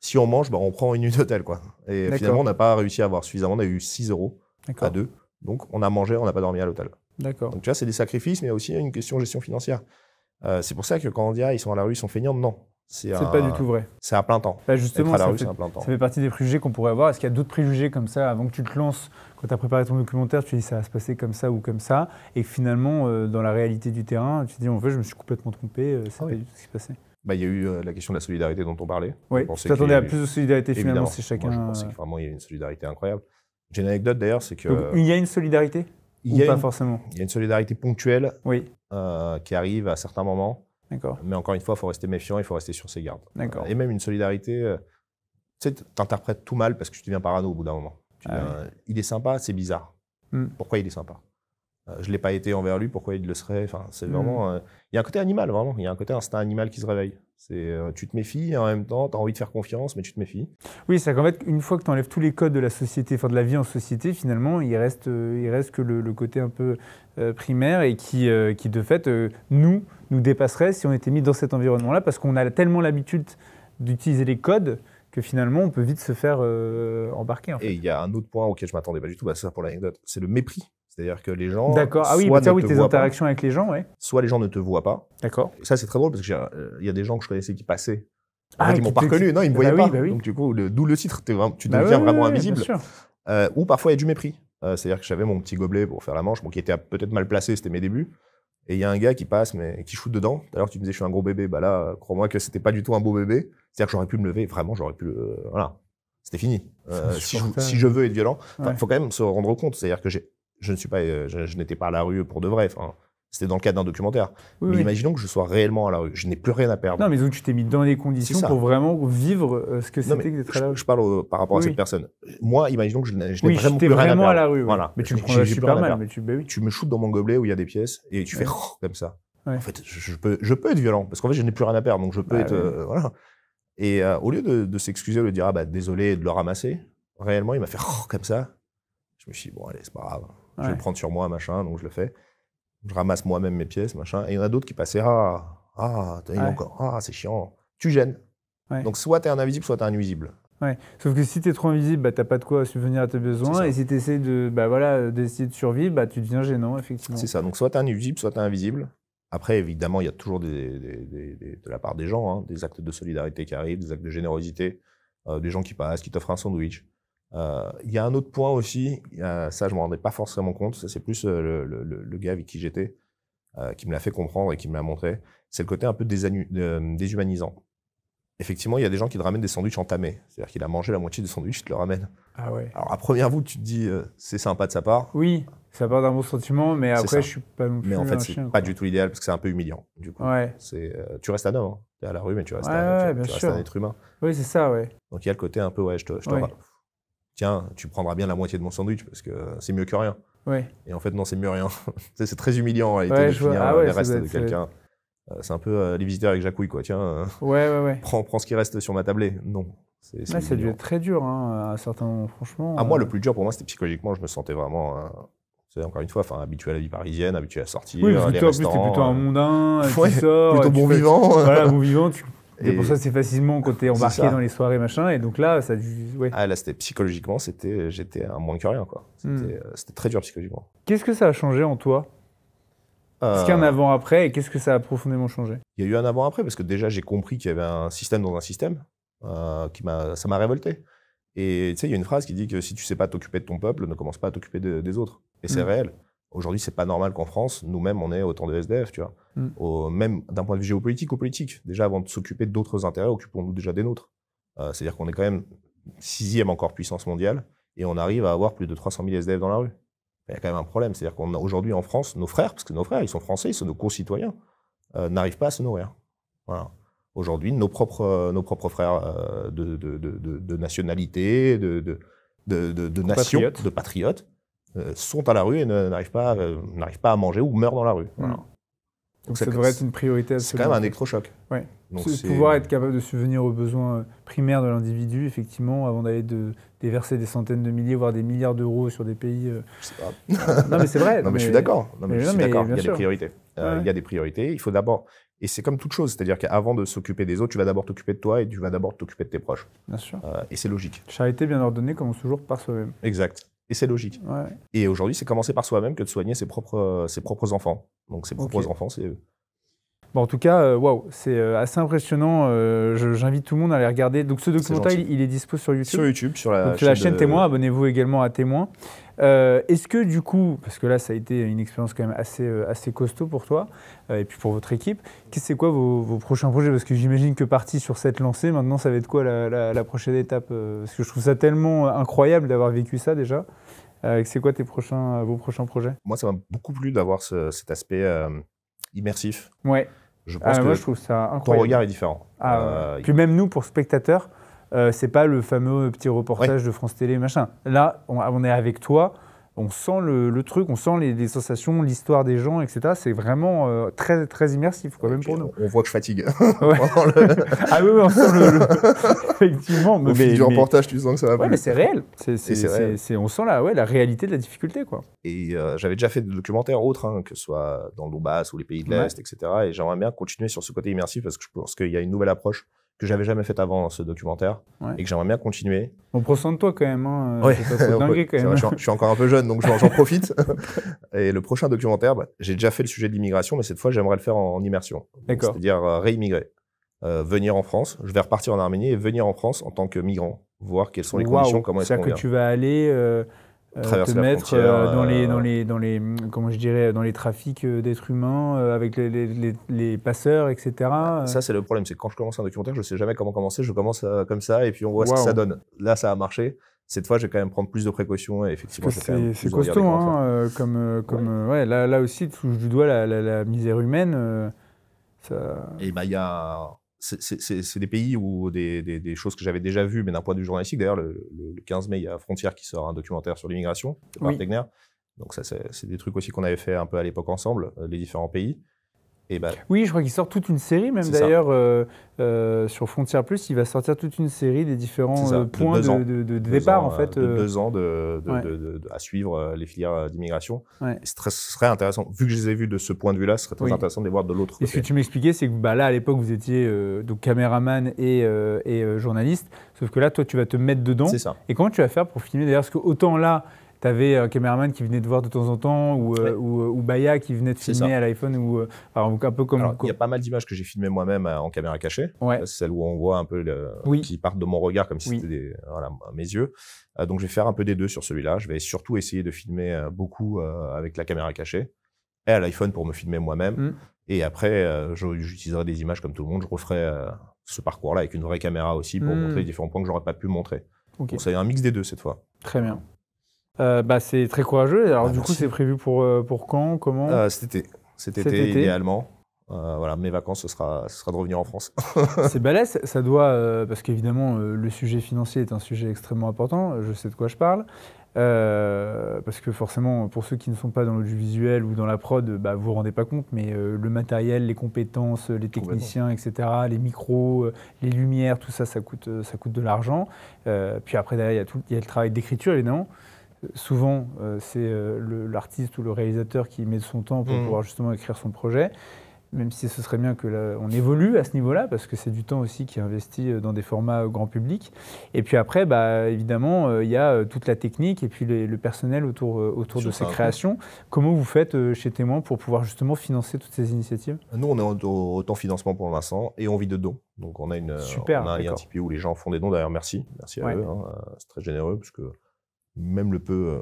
si on mange, on prend une nuit d'hôtel, quoi. Et finalement, on n'a pas réussi à avoir suffisamment. On a eu 6 euros à deux. Donc, on a mangé, on n'a pas dormi à l'hôtel. D'accord. Donc, tu vois, c'est des sacrifices, mais il y a aussi une question de gestion financière. C'est pour ça que quand on dit, ils sont à la rue, ils sont feignants, non. C'est pas du tout vrai. C'est à plein temps. Justement, Être à la rue, c'est à plein temps. Ça fait partie des préjugés qu'on pourrait avoir. Est-ce qu'il y a d'autres préjugés comme ça, avant que tu te lances, quand tu as préparé ton documentaire, tu dis ça va se passer comme ça ou comme ça, et que finalement, dans la réalité du terrain, tu te dis en fait, je me suis complètement trompé, c'est pas du tout ce qui s'est passé. Il y a eu la question de la solidarité dont on parlait. Oui, tu t'attendais à plus de solidarité finalement, c'est chacun. Moi, je pensais que vraiment il y a une solidarité incroyable. J'ai une anecdote d'ailleurs, c'est que. Donc, il y a une solidarité pas forcément. Il y a une solidarité ponctuelle qui arrive à certains moments. Mais encore une fois, il faut rester méfiant, il faut rester sur ses gardes. Et même une solidarité, tu sais, t'interprètes tout mal parce que tu deviens parano au bout d'un moment. Il est sympa, c'est bizarre. Pourquoi il est sympa? Je ne l'ai pas été envers lui, pourquoi il le serait? Enfin, c'est vraiment. Il y a un côté animal, vraiment. Il y a un côté instinct animal qui se réveille. Tu te méfies et en même temps, tu as envie de faire confiance, mais tu te méfies. Oui, c'est qu'en fait, une fois que tu enlèves tous les codes de la société, enfin de la vie en société, finalement, il reste que le côté un peu primaire et qui de fait, nous dépasserait si on était mis dans cet environnement-là, parce qu'on a tellement l'habitude d'utiliser les codes que finalement, on peut vite se faire embarquer. En fait. Et il y a un autre point auquel je ne m'attendais pas du tout, c'est ça pour l'anecdote, c'est le mépris. C'est-à-dire que les gens. D'accord. Ah oui, tes interactions avec les gens, ouais. Soit les gens ne te voient pas. D'accord. Et ça, c'est très drôle parce qu'il y a des gens que je connaissais qui passaient. En fait, ils m'ont pas reconnu. Non, ils me voyaient pas. Donc, du coup, d'où le titre, tu deviens vraiment invisible. Bien sûr. Ou parfois, il y a du mépris. C'est-à-dire que j'avais mon petit gobelet pour faire la manche, qui était peut-être mal placé, c'était mes débuts. Et il y a un gars qui passe, mais qui shoot dedans. Tout à l'heure, tu me disais, je suis un gros bébé. Là, crois-moi que c'était pas du tout un beau bébé. C'est-à-dire que j'aurais pu me lever. Vraiment, j'aurais pu. Voilà. C'était fini. Si je veux être violent, il faut quand même se rendre compte. C'est-à-dire que je n'étais pas à la rue pour de vrai. Enfin, c'était dans le cadre d'un documentaire. Mais imaginons que je sois réellement à la rue. Je n'ai plus rien à perdre. Non, mais où tu t'es mis dans les conditions pour vraiment vivre ce que c'était que d'être à la rue. Je parle par rapport à cette personne. Moi, imaginons que je n'ai vraiment plus rien à perdre. À la rue. Voilà. Mais tu le prends super mal. Tu me shootes dans mon gobelet où il y a des pièces et tu fais comme ça. En fait, je peux être violent parce qu'en fait, je n'ai plus rien à perdre. Donc, je peux être. Voilà. Et au lieu de s'excuser, de dire désolé et de le ramasser, réellement, il m'a fait comme ça. Je me suis dit, bon, allez, c'est pas grave. Je vais le prendre sur moi, machin, donc je le fais. Je ramasse moi-même mes pièces, machin. Et il y en a d'autres qui passaient, c'est chiant. Tu gênes. Donc, soit tu es un invisible, soit tu es un nuisible. Ouais. Sauf que si tu es trop invisible, tu n'as pas de quoi subvenir à tes besoins. Et si tu essaies d'essayer de survivre, tu deviens gênant, effectivement. C'est ça. Donc, soit tu es un nuisible, soit tu es invisible. Après, évidemment, il y a toujours de la part des gens, des actes de solidarité qui arrivent, des actes de générosité. des gens qui passent, qui t'offrent un sandwich. Il y a un autre point aussi, ça je m'en rendais pas forcément compte, ça c'est plus le gars avec qui j'étais, qui me l'a fait comprendre et qui me l'a montré, c'est le côté un peu déshumanisant. Effectivement, il y a des gens qui te ramènent des sandwichs entamés, c'est-à-dire qu'il a mangé la moitié du sandwich, il te le ramène. Ah ouais. Alors à première vue, tu te dis c'est sympa de sa part. Oui, ça part d'un bon sentiment, mais après je suis pas non plus mais en fait, un c'est chien, pas quoi. du tout l'idéal parce que c'est un peu humiliant. Du coup, Ouais. tu restes un homme, hein. T'es à la rue, mais tu restes, Bien tu restes sûr. un être humain. Oui, c'est ça, ouais. Donc il y a le côté un peu Ouais. tiens, tu prendras bien la moitié de mon sandwich parce que c'est mieux que rien. Ouais. Et en fait, non, c'est mieux rien. Tu sais, c'est très humiliant en réalité Ouais, de je vois. finir Ah ouais, les ça restes doit de être- quelqu'un. C'est un peu les visiteurs avec Jacouille, quoi. Tiens, Ouais. prends ce qui reste sur ma tablée. Non. C'est Ouais, ça a dû humiliant. être très dur, hein, à certains moments, franchement. Moi, le plus dur pour moi, c'était psychologiquement. Je me sentais vraiment, c'est encore une fois, habitué à la vie parisienne, habitué à sortir, Oui, parce que les toi, en plus, t'es restaurants. plutôt un mondain, Ouais, tu sors. plutôt tu bon fais- vivant. Voilà, bon vivant. Et Et- pour ça, c'est facilement quand t'es C'est embarqué ça. dans les soirées, machin. Et donc là, ça a dû. Ouais. Ah, là, c'était psychologiquement, j'étais un moins que rien, quoi. C'était très dur psychologiquement. Qu'est-ce que ça a changé en toi? Est-ce qu'il y a un avant-après et qu'est-ce que ça a profondément changé? Il y a eu un avant-après parce que déjà j'ai compris qu'il y avait un système dans un système ça m'a révolté. Et tu sais, il y a une phrase qui dit que si tu sais pas t'occuper de ton peuple, ne commence pas à t'occuper des autres. Et c'est réel. Aujourd'hui, c'est pas normal qu'en France, nous-mêmes, on ait autant de SDF, tu vois. Même d'un point de vue géopolitique ou politique. Déjà, avant de s'occuper d'autres intérêts, occupons-nous déjà des nôtres. C'est-à-dire qu'on est quand même 6e encore puissance mondiale et on arrive à avoir plus de 300 000 SDF dans la rue. Il y a quand même un problème. C'est-à-dire qu'on a aujourd'hui en France, nos frères, parce que nos frères, ils sont français, ils sont nos concitoyens, n'arrivent pas à se nourrir. Voilà. Aujourd'hui, nos propres frères de nationalité, de nation, de patriotes, sont à la rue et n'arrivent pas à manger ou meurent dans la rue. Voilà. Donc ça devrait être une priorité C'est absolue. quand même un électrochoc. Ouais. Donc pouvoir être capable de subvenir aux besoins primaires de l'individu, effectivement, avant d'aller déverser des centaines de milliers, voire des milliards d'euros sur des pays. Je sais pas. Non, mais c'est vrai. Non, mais je suis d'accord. Il y a bien des sûr. priorités. Il y a des priorités. Il faut d'abord. Et c'est comme toute chose. C'est-à-dire qu'avant de s'occuper des autres, tu vas d'abord t'occuper de toi et tu vas d'abord t'occuper de tes proches. Bien sûr. Et c'est logique. Charité bien ordonnée commence toujours par soi-même. Exact. Et c'est logique. Ouais. Et aujourd'hui, c'est commencer par soi-même que de soigner ses propres enfants. Donc ses propres enfants, c'est eux. Bon, en tout cas, waouh, c'est assez impressionnant. J'invite tout le monde à aller regarder. Donc ce documentaire, il est dispo sur YouTube. Sur YouTube, sur la chaîne Témoin. Abonnez-vous également à Témoin. Est-ce que du coup, parce que là, ça a été une expérience quand même assez costaud pour toi et puis pour votre équipe, c'est quoi vos prochains projets? Parce que j'imagine que parti sur cette lancée, maintenant, ça va être quoi la prochaine étape? Parce que je trouve ça tellement incroyable d'avoir vécu ça déjà. C'est quoi vos prochains projets? Moi, ça m'a beaucoup plu d'avoir cet aspect immersif. Ouais. Je pense que moi, je trouve ça incroyable. ton regard est différent. Puis même nous, pour spectateurs, c'est pas le fameux petit reportage de France Télé, machin. Là, on est avec toi, on sent le truc, on sent les sensations, l'histoire des gens, etc. C'est vraiment très, très immersif, quoi, même pour nous. On voit que je fatigue. Ouais. Ah oui, on sent effectivement. Au fil du reportage, tu sens que ça va plus. Ouais, mais c'est réel. réel. On sent la réalité de la difficulté, quoi. Et j'avais déjà fait des documentaires autres, que ce soit dans le Donbass ou les pays de l'Est, etc. Et j'aimerais bien continuer sur ce côté immersif parce que je pense qu'il y a une nouvelle approche que j'avais jamais faite avant ce documentaire et que j'aimerais bien continuer. On prend soin de toi quand même. Hein. Ouais. C'est pas trop dingue quand même. Je suis encore un peu jeune, donc j'en profite. Et le prochain documentaire, j'ai déjà fait le sujet de l'immigration, mais cette fois, j'aimerais le faire en immersion. D'accord. C'est-à-dire réimmigrer. Venir en France. Je vais repartir en Arménie et venir en France en tant que migrant. Voir quelles sont les conditions, comment est-ce qu'on vient. C'est-à-dire que tu vas aller... traverser te la mettre frontière, comment je dirais, dans les trafics d'êtres humains avec les passeurs, etc. Ça, c'est le problème. C'est que quand je commence un documentaire, je ne sais jamais comment commencer. Je commence comme ça et puis on voit ce que ça donne. Là, ça a marché. Cette fois, je vais quand même prendre plus de précautions et effectivement, c'est costaud. Hein, là aussi, tu touches du doigt la misère humaine. Et il y a... C'est des pays où des choses que j'avais déjà vues, mais d'un point de vue journalistique. D'ailleurs, le 15 mai, il y a Frontières qui sort un documentaire sur l'immigration, par Tegner. Donc ça, c'est des trucs aussi qu'on avait fait un peu à l'époque ensemble, les différents pays. Et oui, je crois qu'il sort toute une série, même d'ailleurs, sur Frontières Plus, il va sortir toute une série des différents points de départ, en fait. 2 ans à suivre les filières d'immigration. Ouais. Ce serait intéressant, vu que je les ai vus de ce point de vue-là, ce serait très intéressant de les voir de l'autre côté. Et ce que tu m'expliquais, c'est que là, à l'époque, vous étiez donc caméraman et journaliste, sauf que là, toi, tu vas te mettre dedans. C'est ça. Et comment tu vas faire pour filmer? D'ailleurs, parce que autant là, tu avais un caméraman qui venait te voir de temps en temps ou Baya qui venait te filmer à l'iPhone ou un peu comme. Alors, il y a pas mal d'images que j'ai filmées moi-même en caméra cachée. Ouais. C'est celle où on voit un peu qui partent de mon regard comme si c'était mes yeux. Donc je vais faire un peu des deux sur celui-là. Je vais surtout essayer de filmer beaucoup avec la caméra cachée et à l'iPhone pour me filmer moi-même. Et après, j'utiliserai des images comme tout le monde. Je referai ce parcours-là avec une vraie caméra aussi pour montrer les différents points que j'aurais pas pu montrer. Okay. Donc c'est un mix des deux cette fois. Très bien. C'est très courageux. Alors du coup, c'est prévu pour quand, comment Cet été, idéalement. Voilà, mes vacances, ce sera de revenir en France. C'est balèze, ça doit, parce qu'évidemment, le sujet financier est un sujet extrêmement important, je sais de quoi je parle, parce que forcément, pour ceux qui ne sont pas dans l'audiovisuel ou dans la prod, vous ne vous rendez pas compte, mais le matériel, les compétences, les techniciens, etc., les micros, les lumières, tout ça, ça coûte de l'argent. Puis après, derrière, il y a le travail d'écriture, évidemment. Souvent, c'est l'artiste ou le réalisateur qui met son temps pour pouvoir justement écrire son projet. Même si ce serait bien qu'on évolue à ce niveau-là, parce que c'est du temps aussi qui est investi dans des formats grand public. Et puis après, évidemment, il y a toute la technique et puis le personnel autour de ces créations. Comment vous faites chez Témoin pour pouvoir justement financer toutes ces initiatives ? Nous, on est auto-financement pour l'instant et on vit de dons. Donc on a un lien Tipeee où les gens font des dons. D'ailleurs, merci à eux. C'est très généreux parce que même le peu,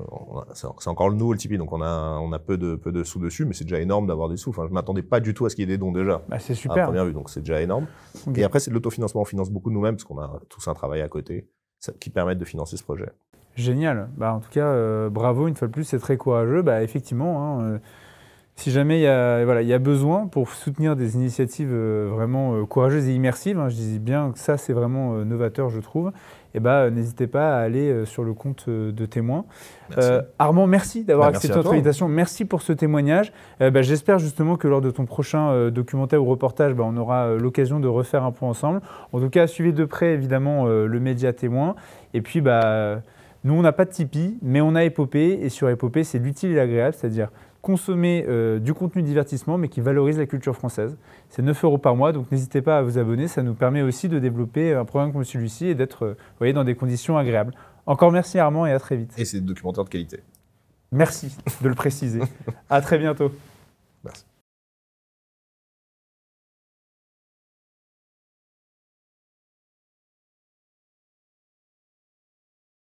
c'est encore nous le Tipeee, donc on a peu de sous dessus, mais c'est déjà énorme d'avoir des sous. Enfin, je m'attendais pas du tout à ce qu'il y ait des dons déjà. C'est super. À première vue, donc c'est déjà énorme. Okay. Et après, c'est de l'autofinancement. On finance beaucoup de nous-mêmes parce qu'on a tous un travail à côté qui permet de financer ce projet. Génial. En tout cas, bravo une fois de plus, c'est très courageux. Effectivement, si jamais il y a besoin pour soutenir des initiatives vraiment courageuses et immersives, je dis bien que ça c'est vraiment novateur, je trouve. N'hésitez pas à aller sur le compte de Témoin. Armand, merci d'avoir accepté notre invitation. Merci pour ce témoignage. J'espère justement que lors de ton prochain documentaire ou reportage, on aura l'occasion de refaire un point ensemble. En tout cas, suivez de près évidemment le média Témoin. Et puis, nous, on n'a pas de Tipeee, mais on a Épopée. Et sur Épopée, c'est l'utile et l'agréable, c'est-à-dire consommer du contenu de divertissement, mais qui valorise la culture française. C'est 9 € par mois, donc n'hésitez pas à vous abonner. Ça nous permet aussi de développer un programme comme celui-ci et d'être dans des conditions agréables. Encore merci Armand et à très vite. Et c'est des documentaires de qualité. Merci de le préciser. À très bientôt.